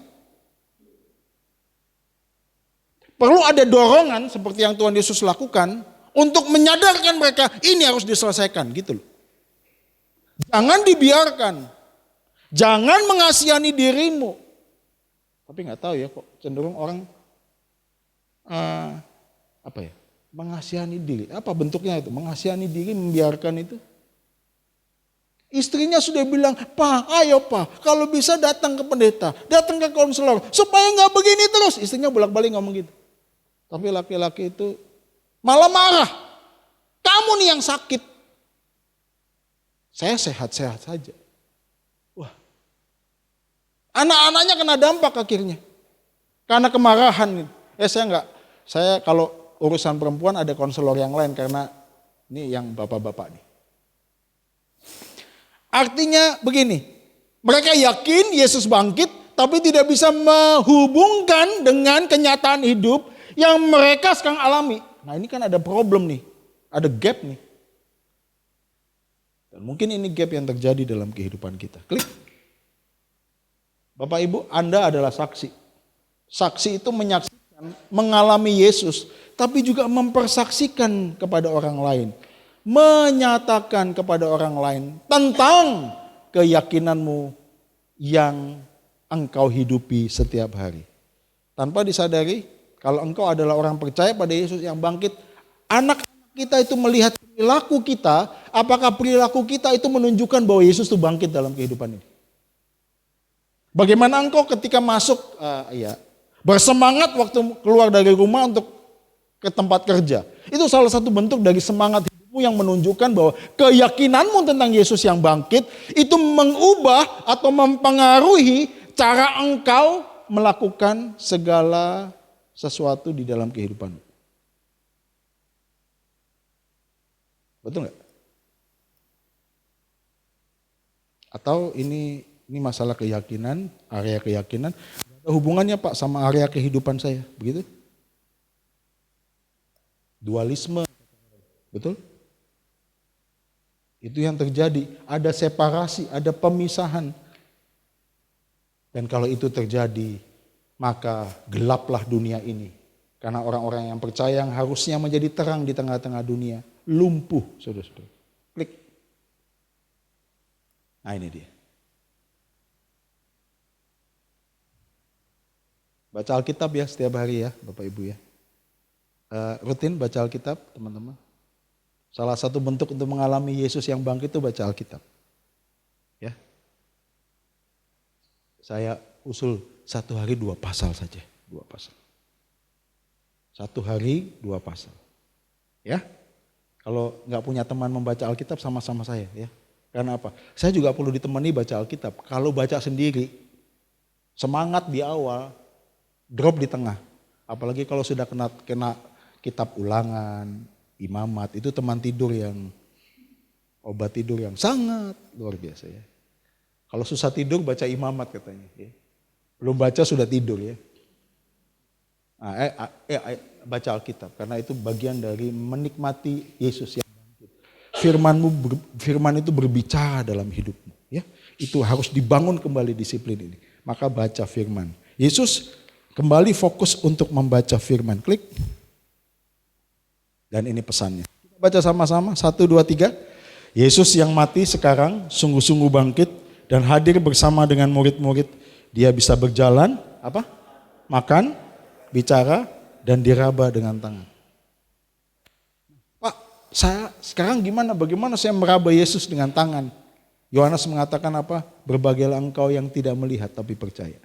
Perlu ada dorongan seperti yang Tuhan Yesus lakukan untuk menyadarkan mereka ini harus diselesaikan gitu loh. Jangan dibiarkan. Jangan mengasihani dirimu. Tapi nggak tahu ya kok cenderung orang mengasihani diri. Apa bentuknya itu? Mengasihani diri, membiarkan itu. Istrinya sudah bilang, Pak, ayo Pak, kalau bisa datang ke pendeta, datang ke konselor, supaya nggak begini terus. Istrinya bolak-balik ngomong gitu. Tapi laki-laki itu malah marah. Kamu nih yang sakit. Saya sehat-sehat saja. Wah, anak-anaknya kena dampak akhirnya. Karena kemarahan. Saya kalau urusan perempuan ada konselor yang lain karena ini yang bapak-bapak nih. Artinya begini, mereka yakin Yesus bangkit tapi tidak bisa menghubungkan dengan kenyataan hidup yang mereka sekarang alami. Nah ini kan ada problem nih, ada gap nih. Dan mungkin ini gap yang terjadi dalam kehidupan kita. Klik. Bapak Ibu, Anda adalah saksi. Saksi itu menyaksikan, mengalami Yesus, tapi juga mempersaksikan kepada orang lain. Menyatakan kepada orang lain tentang keyakinanmu yang engkau hidupi setiap hari. Tanpa disadari, kalau engkau adalah orang percaya pada Yesus yang bangkit, anak-anak kita itu melihat perilaku kita, apakah perilaku kita itu menunjukkan bahwa Yesus itu bangkit dalam kehidupan ini. Bagaimana engkau ketika masuk, bersemangat waktu keluar dari rumah untuk ke tempat kerja. Itu salah satu bentuk dari semangat hidupmu yang menunjukkan bahwa keyakinanmu tentang Yesus yang bangkit itu mengubah atau mempengaruhi cara engkau melakukan segala sesuatu di dalam kehidupanmu. Betul nggak? Atau ini masalah keyakinan, area keyakinan, ada hubungannya Pak sama area kehidupan saya, begitu? Dualisme, betul? Itu yang terjadi, ada separasi, ada pemisahan. Dan kalau itu terjadi, maka gelaplah dunia ini. Karena orang-orang yang percaya yang harusnya menjadi terang di tengah-tengah dunia, lumpuh, saudara-saudara. Klik. Nah ini dia. Baca Alkitab ya setiap hari ya Bapak Ibu ya. Rutin baca Alkitab teman-teman. Salah satu bentuk untuk mengalami Yesus yang bangkit itu baca Alkitab. Ya. Saya usul 1 hari 2 pasal saja. 2 pasal. 1 hari 2 pasal. Ya. Kalau nggak punya teman membaca Alkitab sama-sama saya ya. Karena apa? Saya juga perlu ditemani baca Alkitab. Kalau baca sendiri, semangat di awal, drop di tengah. Apalagi kalau sudah kena kitab ulangan, imamat, itu teman tidur yang, obat tidur yang sangat luar biasa ya. Kalau susah tidur baca imamat katanya. Ya. Belum baca sudah tidur ya. Nah, baca Alkitab karena itu bagian dari menikmati Yesus yang bangkit. Firman itu berbicara dalam hidupmu. Ya, itu harus dibangun kembali disiplin ini. Maka baca firman. Yesus kembali fokus untuk membaca firman. Klik. Dan ini pesannya. Kita baca sama-sama. 1, 2, 3. Yesus yang mati sekarang sungguh-sungguh bangkit dan hadir bersama dengan murid-murid. Dia bisa berjalan, makan, bicara, dan diraba dengan tangan. Pak, saya sekarang gimana? Bagaimana saya meraba Yesus dengan tangan? Yohanes mengatakan apa? Berbagailah engkau yang tidak melihat tapi percaya.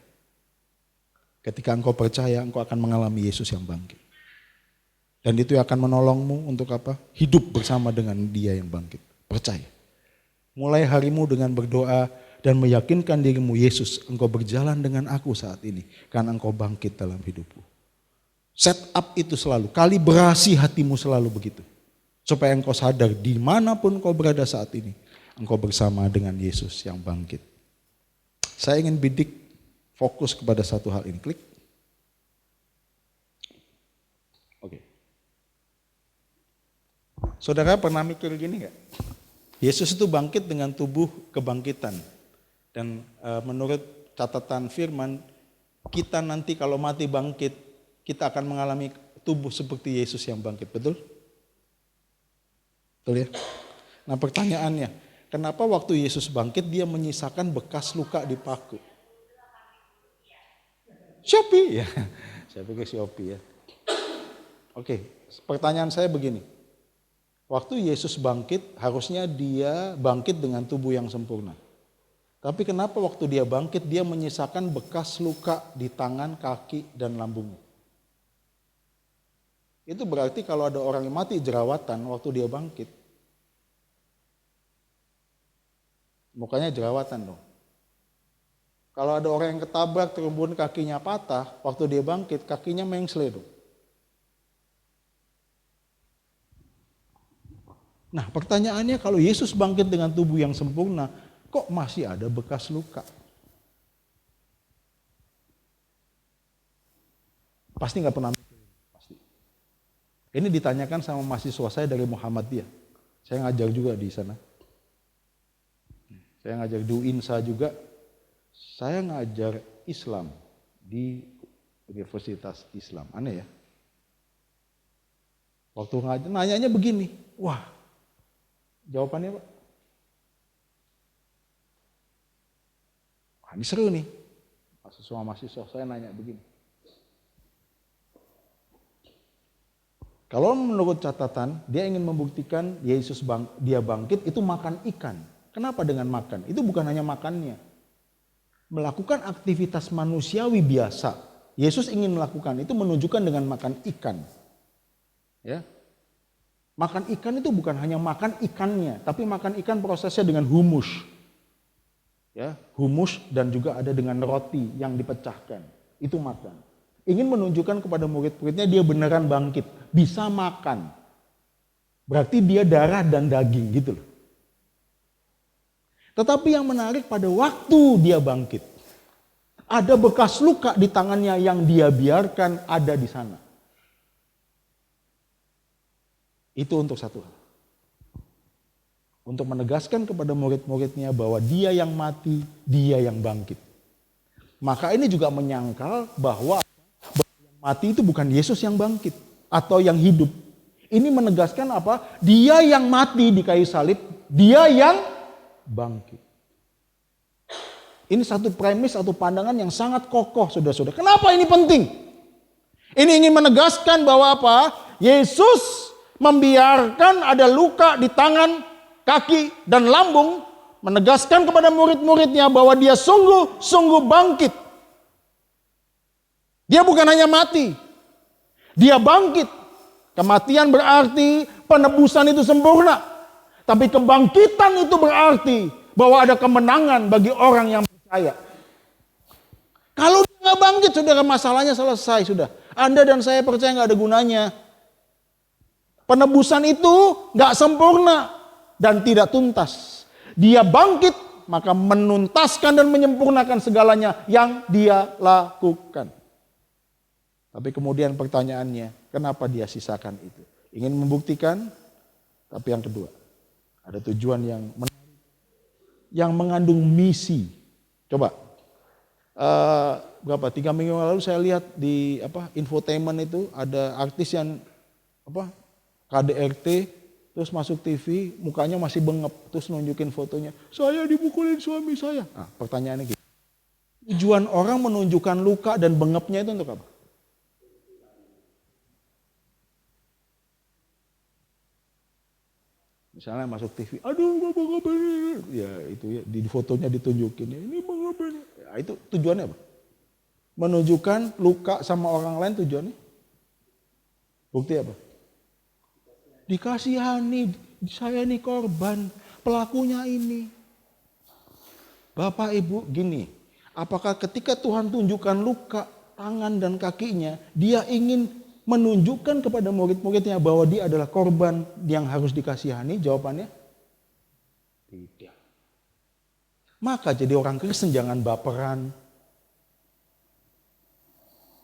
Ketika engkau percaya, engkau akan mengalami Yesus yang bangkit. Dan itu akan menolongmu untuk apa? Hidup bersama dengan Dia yang bangkit. Percaya. Mulai harimu dengan berdoa dan meyakinkan dirimu, Yesus, engkau berjalan dengan aku saat ini. Karena engkau bangkit dalam hidupku. Set up itu selalu, kalibrasi hatimu selalu begitu. Supaya engkau sadar dimanapun engkau berada saat ini, engkau bersama dengan Yesus yang bangkit. Saya ingin bidik fokus kepada satu hal ini. Klik. Oke. Saudara pernah mikir gini gak? Yesus itu bangkit dengan tubuh kebangkitan. Dan menurut catatan firman, kita nanti kalau mati bangkit, kita akan mengalami tubuh seperti Yesus yang bangkit. Betul? Betul ya? Nah pertanyaannya, kenapa waktu Yesus bangkit dia menyisakan bekas luka di paku? Shopee ya, saya pikir Shopee ya. Oke, pertanyaan saya begini. Waktu Yesus bangkit, harusnya dia bangkit dengan tubuh yang sempurna. Tapi kenapa waktu dia bangkit, dia menyisakan bekas luka di tangan, kaki, dan lambungnya? Itu berarti kalau ada orang yang mati jerawatan waktu dia bangkit, mukanya jerawatan dong. Kalau ada orang yang ketabrak, kemudian kakinya patah, waktu dia bangkit, kakinya mengsle dong. Nah pertanyaannya kalau Yesus bangkit dengan tubuh yang sempurna, kok masih ada bekas luka? Pasti nggak pernah mikir, pasti. Ini ditanyakan sama mahasiswa saya dari Muhammadiyah. Saya ngajar juga di sana. Saya ngajar di UINSA juga. Saya ngajar Islam di Universitas Islam. Aneh ya. Waktu ngaji nanyanya begini. Wah, jawabannya Pak. Wah, ini seru nih. Semua mahasiswa saya nanya begini. Kalau menurut catatan, dia ingin membuktikan Yesus dia bangkit itu makan ikan. Kenapa dengan makan? Itu bukan hanya makannya. Melakukan aktivitas manusiawi biasa. Yesus ingin melakukan itu menunjukkan dengan makan ikan. Ya. Makan ikan itu bukan hanya makan ikannya, tapi makan ikan prosesnya dengan humus. Ya, humus dan juga ada dengan roti yang dipecahkan. Itu makan. Ingin menunjukkan kepada murid-muridnya dia beneran bangkit, bisa makan. Berarti dia darah dan daging gitu loh. Tetapi yang menarik pada waktu dia bangkit, ada bekas luka di tangannya yang dia biarkan ada di sana. Itu untuk satu hal. Untuk menegaskan kepada murid-muridnya bahwa dia yang mati, dia yang bangkit. Maka ini juga menyangkal bahwa yang mati itu bukan Yesus yang bangkit atau yang hidup. Ini menegaskan apa? Dia yang mati di kayu salib, dia yang bangkit. Ini satu premis, satu pandangan yang sangat kokoh, saudara-saudara. Kenapa ini penting? Ini ingin menegaskan bahwa apa? Yesus membiarkan ada luka di tangan, kaki, dan lambung, menegaskan kepada murid-muridnya bahwa dia sungguh-sungguh bangkit. Dia bukan hanya mati, dia bangkit. Kematian berarti penebusan itu sempurna. Tapi kebangkitan itu berarti bahwa ada kemenangan bagi orang yang percaya. Kalau dia nggak bangkit, saudara, masalahnya selesai sudah. Anda dan saya percaya nggak ada gunanya. Penebusan itu nggak sempurna dan tidak tuntas. Dia bangkit, maka menuntaskan dan menyempurnakan segalanya yang dia lakukan. Tapi kemudian pertanyaannya, kenapa dia sisakan itu? Ingin membuktikan, tapi yang kedua, ada tujuan yang menarik, yang mengandung misi. Coba, 3 minggu lalu saya lihat di infotainment itu ada artis yang KDRT, terus masuk TV, mukanya masih bengep, terus nunjukin fotonya, saya dipukulin suami saya. Nah, pertanyaannya gitu. Tujuan orang menunjukkan luka dan bengepnya itu untuk apa? Misalnya masuk TV, aduh bengep ini, ya itu ya di fotonya ditunjukin, ini bengep ini. Ya, itu tujuannya apa? Menunjukkan luka sama orang lain tujuannya? Bukti apa? Dikasihani, saya ini korban, pelakunya ini. Bapak Ibu gini, apakah ketika Tuhan tunjukkan luka tangan dan kakinya, dia ingin menunjukkan kepada murid-muridnya bahwa dia adalah korban yang harus dikasihani? Jawabannya tidak. Maka jadi orang Kristen jangan baperan.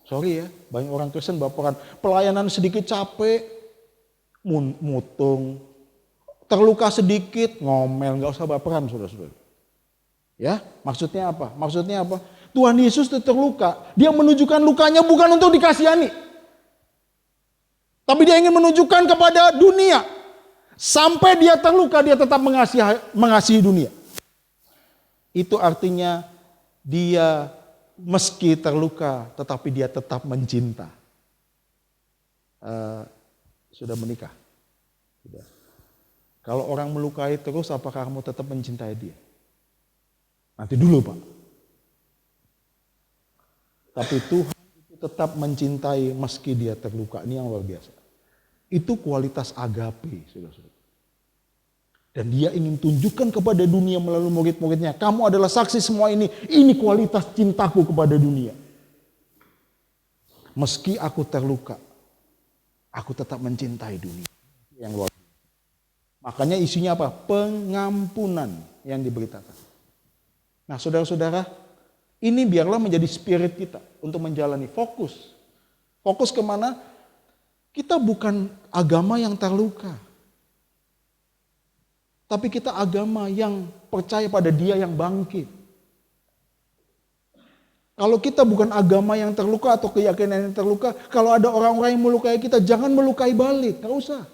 Sorry ya, banyak orang Kristen baperan. Pelayanan sedikit capek, mutung. Terluka sedikit, ngomel, nggak usah baperan, saudara-saudara. Ya, maksudnya apa? Maksudnya apa? Tuhan Yesus terluka, dia menunjukkan lukanya bukan untuk dikasihani. Tapi dia ingin menunjukkan kepada dunia. Sampai dia terluka, dia tetap mengasihi dunia. Itu artinya dia meski terluka, tetapi dia tetap mencinta. Sudah menikah? Sudah. Kalau orang melukai terus, apakah kamu tetap mencintai dia? Nanti dulu Pak. Tapi Tuhan tetap mencintai meski dia terluka. Ini yang luar biasa. Itu kualitas agape, saudara-saudara. Dan dia ingin tunjukkan kepada dunia melalui murid-muridnya, kamu adalah saksi semua ini. Ini kualitas cintaku kepada dunia. Meski aku terluka, aku tetap mencintai dunia. Yang luar biasa. Makanya isinya apa? Pengampunan yang diberitakan. Nah, saudara-saudara, ini biarlah menjadi spirit kita untuk menjalani fokus. Fokus kemana? Kita bukan agama yang terluka. Tapi kita agama yang percaya pada Dia yang bangkit. Kalau kita bukan agama yang terluka atau keyakinan yang terluka, kalau ada orang-orang yang melukai kita, jangan melukai balik, gak usah.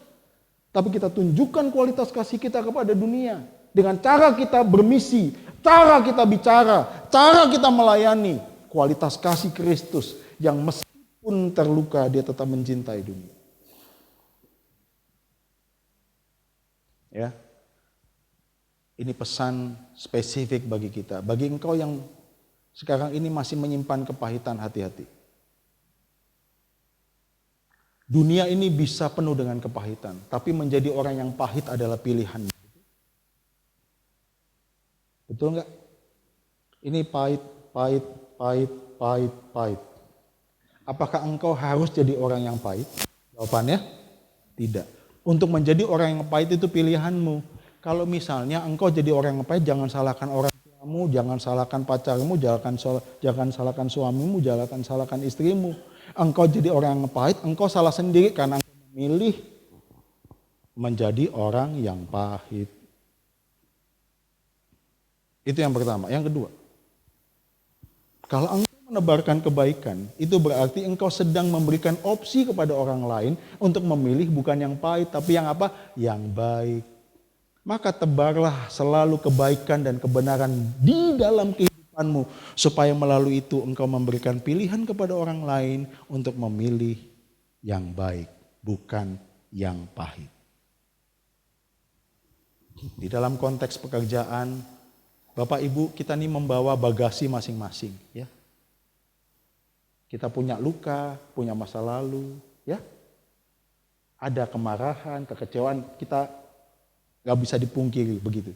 Tapi kita tunjukkan kualitas kasih kita kepada dunia. Dengan cara kita bermisi, cara kita bicara, cara kita melayani. Kualitas kasih Kristus yang meskipun terluka, dia tetap mencintai dunia. Ya, ini pesan spesifik bagi kita. Bagi engkau yang sekarang ini masih menyimpan kepahitan, hati-hati. Dunia ini bisa penuh dengan kepahitan, tapi menjadi orang yang pahit adalah pilihan. Betul nggak? Ini pahit, pahit, pahit, pahit, pahit. Apakah engkau harus jadi orang yang pahit? Jawabannya tidak. Untuk menjadi orang yang pahit itu pilihanmu. Kalau misalnya engkau jadi orang yang pahit, jangan salahkan orang tuamu, jangan salahkan pacarmu, jangan salahkan suamimu, jangan salahkan istrimu. Engkau jadi orang yang pahit, engkau salah sendiri karena engkau memilih menjadi orang yang pahit. Itu yang pertama. Yang kedua, kalau engkau menebarkan kebaikan, itu berarti engkau sedang memberikan opsi kepada orang lain untuk memilih bukan yang pahit, tapi yang apa? Yang baik. Maka tebarlah selalu kebaikan dan kebenaran di dalam kehidupanmu, supaya melalui itu engkau memberikan pilihan kepada orang lain untuk memilih yang baik, bukan yang pahit. Di dalam konteks pekerjaan, Bapak Ibu, kita ini membawa bagasi masing-masing, ya. Kita punya luka, punya masa lalu, ya. Ada kemarahan, kekecewaan, kita gak bisa dipungkiri begitu.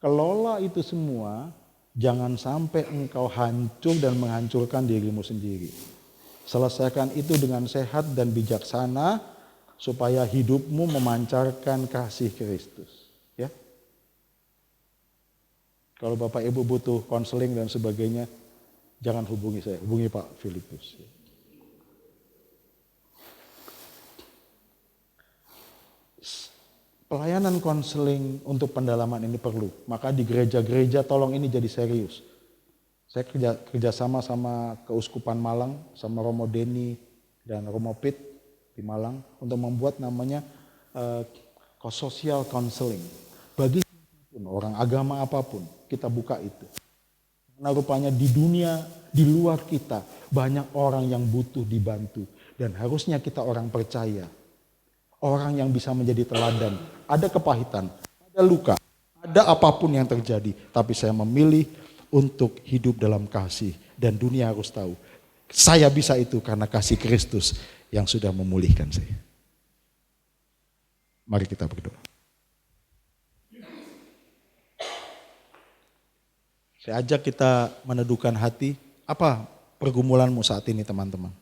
Kelola itu semua, jangan sampai engkau hancur dan menghancurkan dirimu sendiri. Selesaikan itu dengan sehat dan bijaksana, supaya hidupmu memancarkan kasih Kristus, ya. Kalau Bapak Ibu butuh konseling dan sebagainya, jangan hubungi saya, hubungi Pak Filipus. Pelayanan konseling untuk pendalaman ini perlu. Maka di gereja-gereja tolong ini jadi serius. Saya kerjasama sama Keuskupan Malang, sama Romo Deni dan Romo Pit di Malang untuk membuat namanya social counseling. Bagi orang agama apapun, kita buka itu. Karena rupanya di dunia, di luar kita, banyak orang yang butuh dibantu. Dan harusnya kita orang percaya. Orang yang bisa menjadi teladan. Ada kepahitan, ada luka, ada apapun yang terjadi. Tapi saya memilih untuk hidup dalam kasih. Dan dunia harus tahu. Saya bisa itu karena kasih Kristus yang sudah memulihkan saya. Mari kita berdoa. Saya ajak kita meneduhkan hati. Apa pergumulanmu saat ini, teman-teman?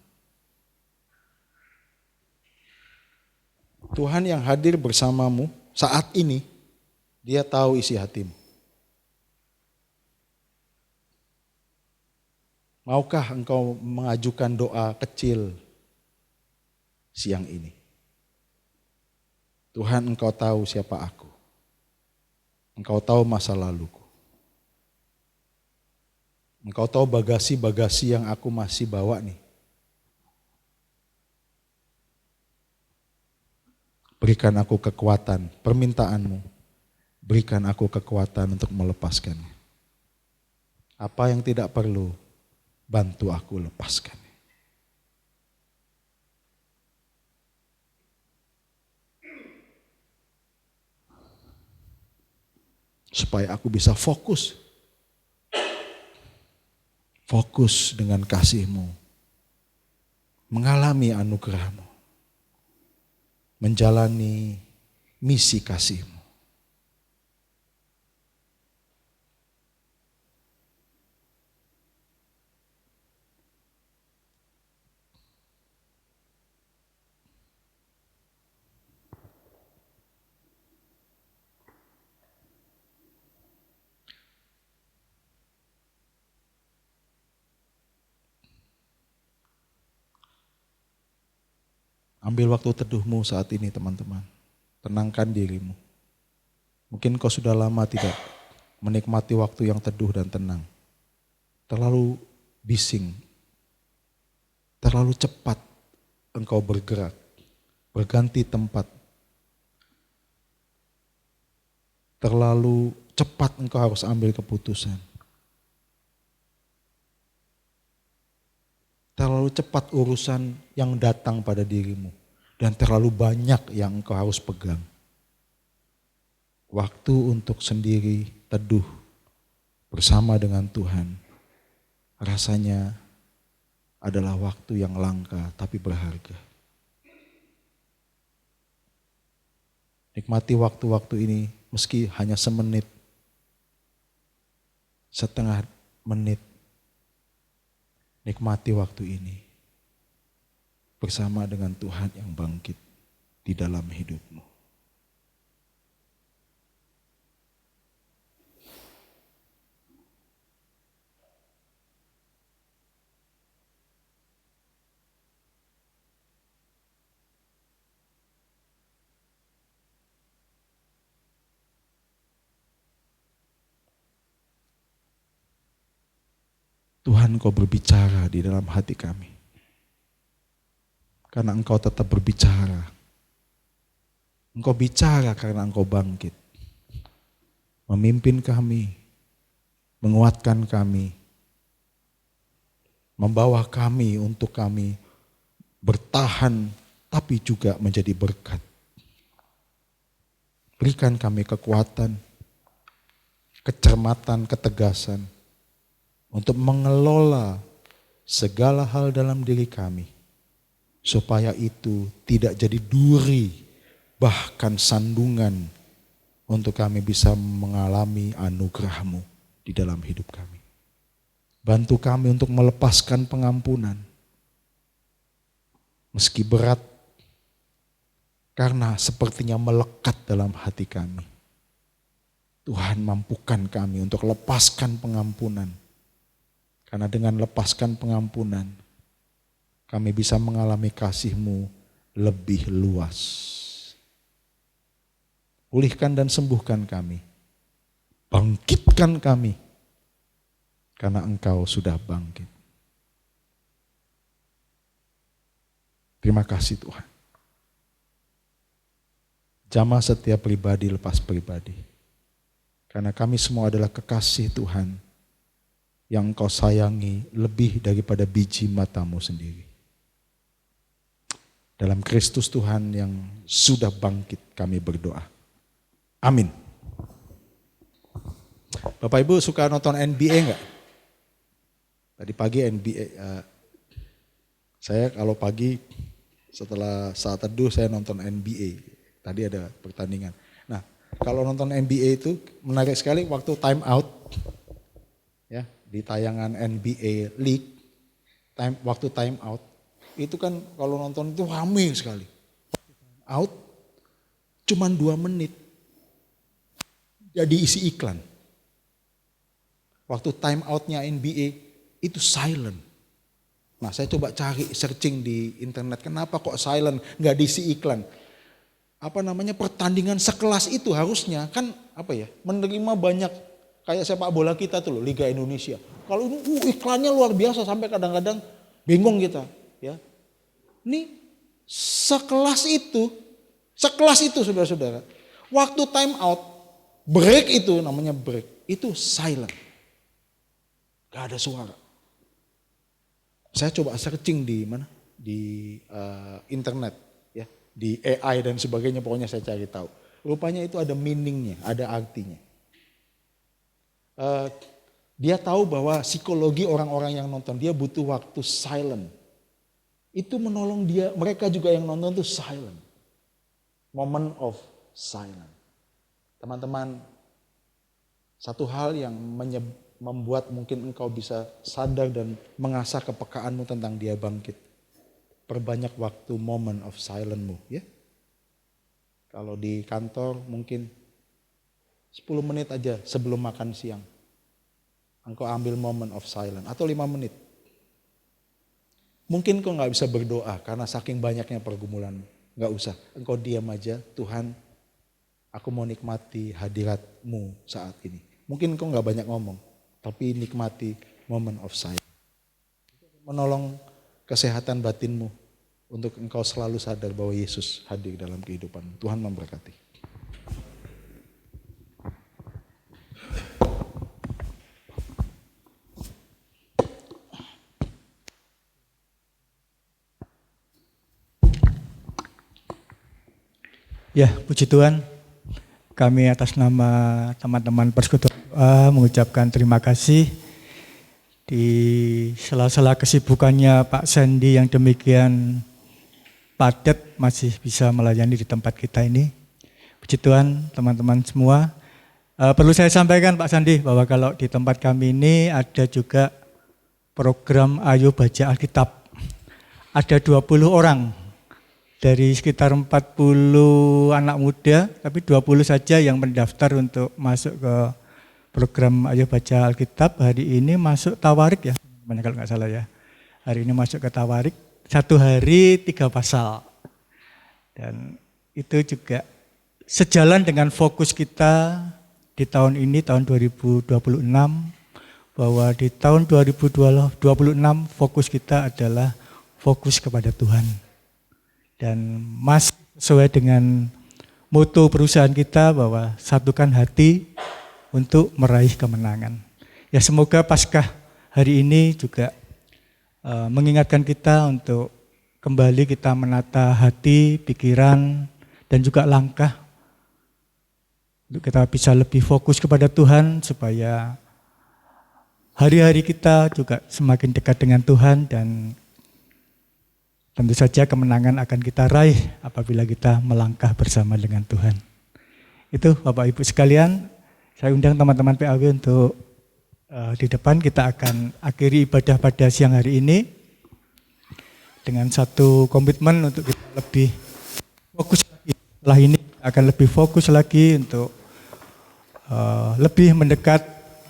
Tuhan yang hadir bersamamu saat ini, Dia tahu isi hatimu. Maukah engkau mengajukan doa kecil siang ini? Tuhan, engkau tahu siapa aku. Engkau tahu masa laluku. Engkau tahu bagasi-bagasi yang aku masih bawa nih. Berikan aku kekuatan, permintaanmu. Berikan aku kekuatan untuk melepaskannya. Apa yang tidak perlu, bantu aku lepaskan. Supaya aku bisa fokus. Fokus dengan kasih-Mu. Mengalami anugerah-Mu. Menjalani misi kasih-Mu. Ambil waktu teduhmu saat ini, teman-teman. Tenangkan dirimu. Mungkin kau sudah lama tidak menikmati waktu yang teduh dan tenang. Terlalu bising. Terlalu cepat engkau bergerak, berganti tempat. Terlalu cepat engkau harus ambil keputusan. Terlalu cepat urusan yang datang pada dirimu. Dan terlalu banyak yang engkau harus pegang. Waktu untuk sendiri teduh bersama dengan Tuhan rasanya adalah waktu yang langka tapi berharga. Nikmati waktu-waktu ini meski hanya semenit, setengah menit. Nikmati waktu ini bersama dengan Tuhan yang bangkit di dalam hidupmu. Tuhan, Engkau berbicara di dalam hati kami. Karena Engkau tetap berbicara. Engkau bicara karena Engkau bangkit. Memimpin kami, menguatkan kami, membawa kami untuk kami bertahan tapi juga menjadi berkat. Berikan kami kekuatan, kecermatan, ketegasan untuk mengelola segala hal dalam diri kami, supaya itu tidak jadi duri, bahkan sandungan untuk kami bisa mengalami anugerah-Mu di dalam hidup kami. Bantu kami untuk melepaskan pengampunan, meski berat, karena sepertinya melekat dalam hati kami. Tuhan, mampukan kami untuk lepaskan pengampunan. Karena dengan lepaskan pengampunan, kami bisa mengalami kasih-Mu lebih luas. Pulihkan dan sembuhkan kami. Bangkitkan kami. Karena Engkau sudah bangkit. Terima kasih Tuhan. Jamah setiap pribadi lepas pribadi. Karena kami semua adalah kekasih Tuhan yang Engkau sayangi lebih daripada biji matamu sendiri. Dalam Kristus Tuhan yang sudah bangkit kami berdoa. Amin. Bapak Ibu suka nonton NBA enggak? Tadi pagi NBA, saya kalau pagi setelah saat teduh saya nonton NBA. Tadi ada pertandingan. Nah, kalau nonton NBA itu menarik sekali waktu time out. Ya, di tayangan NBA League, waktu time out, itu kan kalau nonton itu ramai sekali. Out, cuman 2 menit, jadi isi iklan. Waktu time outnya NBA, itu silent. Nah saya coba cari searching di internet, kenapa kok silent, nggak diisi iklan. Pertandingan sekelas itu harusnya kan menerima banyak. Kayak sepak bola kita tuh loh, Liga Indonesia. Kalau ini iklannya luar biasa sampai kadang-kadang bingung kita. Ya, ini sekelas itu saudara-saudara. Waktu time out, break itu namanya break, itu silent. Gak ada suara. Saya coba searching di mana? Di internet, ya, di AI dan sebagainya. Pokoknya saya cari tahu. Rupanya itu ada meaningnya, ada artinya. Dia tahu bahwa psikologi orang-orang yang nonton dia butuh waktu silent. Itu menolong dia, mereka juga yang nonton itu silent. Moment of silent. Teman-teman, satu hal yang membuat mungkin engkau bisa sadar dan mengasah kepekaanmu tentang dia bangkit. Perbanyak waktu moment of silentmu, ya. Kalau di kantor mungkin 10 menit aja sebelum makan siang. Engkau ambil moment of silence. Atau 5 menit. Mungkin kau gak bisa berdoa karena saking banyaknya pergumulan. Gak usah. Engkau diam aja. Tuhan, aku mau nikmati hadirat-Mu saat ini. Mungkin kau gak banyak ngomong. Tapi nikmati moment of silence. menolong kesehatan batinmu untuk engkau selalu sadar bahwa Yesus hadir dalam kehidupan. Tuhan memberkati. Ya, puji Tuhan. Kami atas nama teman-teman Persekutuan Doa mengucapkan terima kasih di sela-sela kesibukannya Pak Sandy yang demikian padat masih bisa melayani di tempat kita ini. Puji Tuhan, teman-teman semua. Perlu saya sampaikan Pak Sandy bahwa kalau di tempat kami ini ada juga program Ayo Baca Alkitab. Ada 20 orang. Dari sekitar 40 anak muda, tapi 20 saja yang mendaftar untuk masuk ke program Ayo Baca Alkitab. Hari ini masuk Tawarik ya, kalau nggak salah ya. Hari ini masuk ke Tawarik, 1 hari 3 pasal. Dan itu juga sejalan dengan fokus kita di tahun ini, tahun 2026, bahwa di tahun 2026 fokus kita adalah fokus kepada Tuhan. Dan masih sesuai dengan moto perusahaan kita bahwa satukan hati untuk meraih kemenangan. Ya semoga Paskah hari ini juga mengingatkan kita untuk kembali kita menata hati, pikiran, dan juga langkah. Untuk kita bisa lebih fokus kepada Tuhan supaya hari-hari kita juga semakin dekat dengan Tuhan dan tentu saja kemenangan akan kita raih apabila kita melangkah bersama dengan Tuhan. Itu Bapak Ibu sekalian, saya undang teman-teman PAW untuk di depan kita akan akhiri ibadah pada siang hari ini dengan satu komitmen untuk kita lebih fokus lagi. Setelah ini akan lebih fokus lagi untuk lebih mendekat,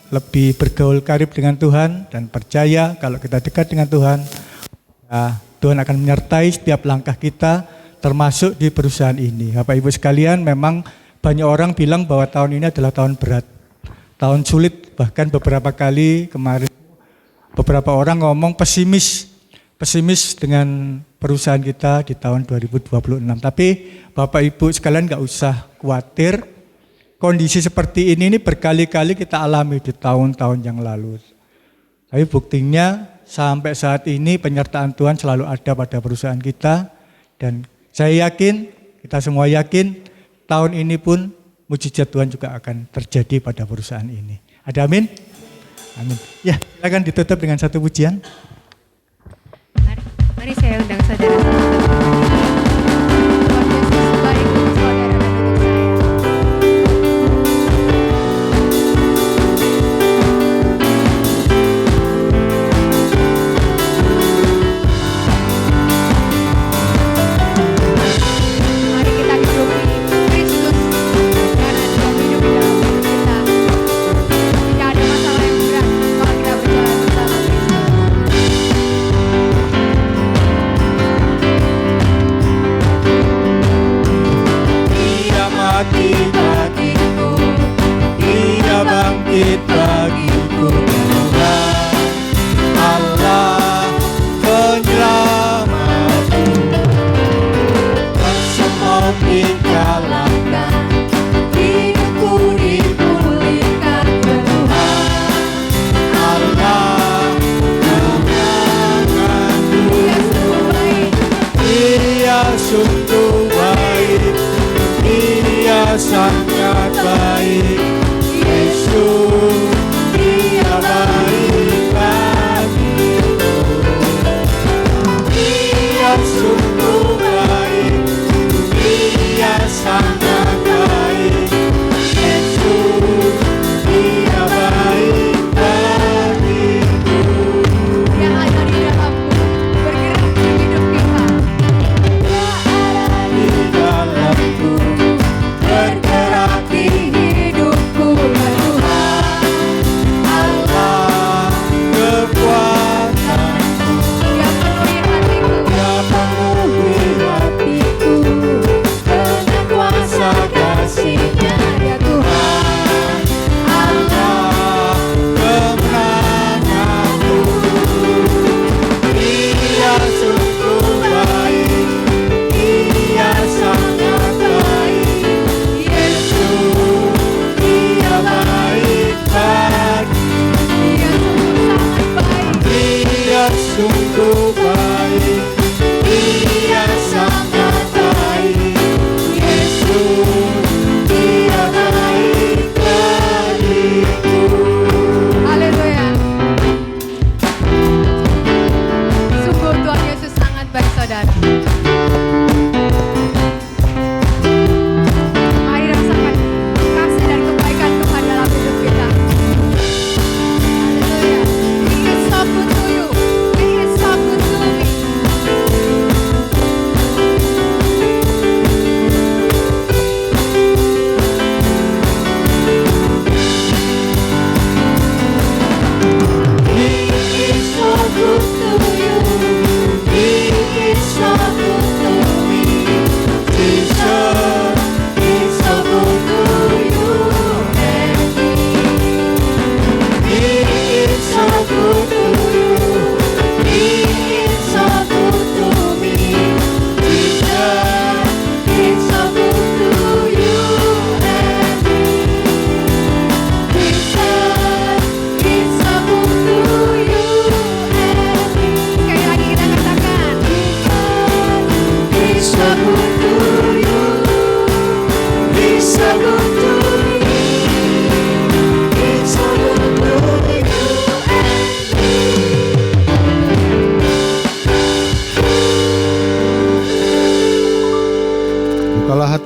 lebih bergaul karib dengan Tuhan dan percaya kalau kita dekat dengan Tuhan, Tuhan akan menyertai setiap langkah kita termasuk di perusahaan ini. Bapak Ibu sekalian, memang banyak orang bilang bahwa tahun ini adalah tahun berat, tahun sulit. Bahkan beberapa kali kemarin beberapa orang ngomong pesimis dengan perusahaan kita di tahun 2026. Tapi Bapak Ibu sekalian gak usah khawatir, kondisi seperti ini berkali-kali kita alami di tahun-tahun yang lalu. Tapi buktinya sampai saat ini penyertaan Tuhan selalu ada pada perusahaan kita dan saya yakin, kita semua yakin tahun ini pun mujizat Tuhan juga akan terjadi pada perusahaan ini. Ada amin? Amin. Ya, silakan ditutup dengan satu pujian. Mari saya undang saudara-saudara. Tuhan Yesus baik untuk saudara dan untuk saya. Mari kita hidupi Kristus karena Dia hidup di dalam hidup kita. Jika ada masalah yang berat, mari kita berjalan bersama Kristus. Dia mati bagiku, Dia bangkit bagiku, Tuhan Allah penyelamatku. Tersemot di dalamnya, hidupku dipulihkan ke Tuhan Allah kemenanganku. Dia sungguh baik, Dia sangat baik, Yesus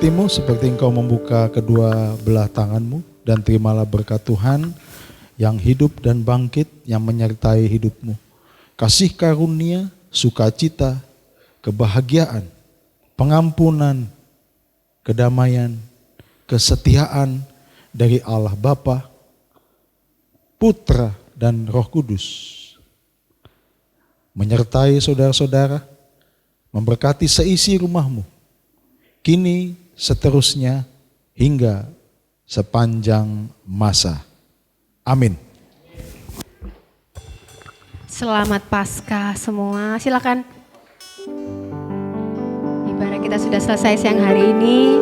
hatimu seperti engkau membuka kedua belah tanganmu dan terimalah berkat Tuhan yang hidup dan bangkit yang menyertai hidupmu. Kasih karunia, sukacita, kebahagiaan, pengampunan, kedamaian, kesetiaan dari Allah Bapa, Putra dan Roh Kudus menyertai saudara-saudara, memberkati seisi rumahmu, kini, seterusnya, hingga sepanjang masa. Amin. Selamat Paskah semua. Silakan. Ibadah kita sudah selesai siang hari ini.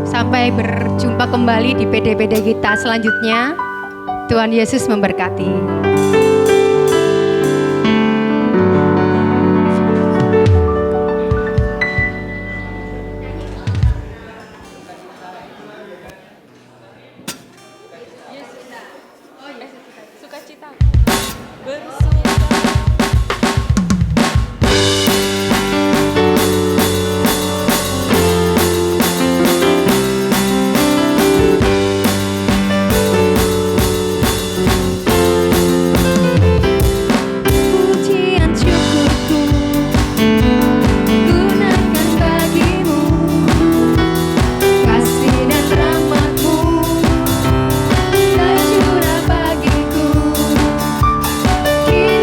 Sampai berjumpa kembali di PD-PD kita selanjutnya. Tuhan Yesus memberkati.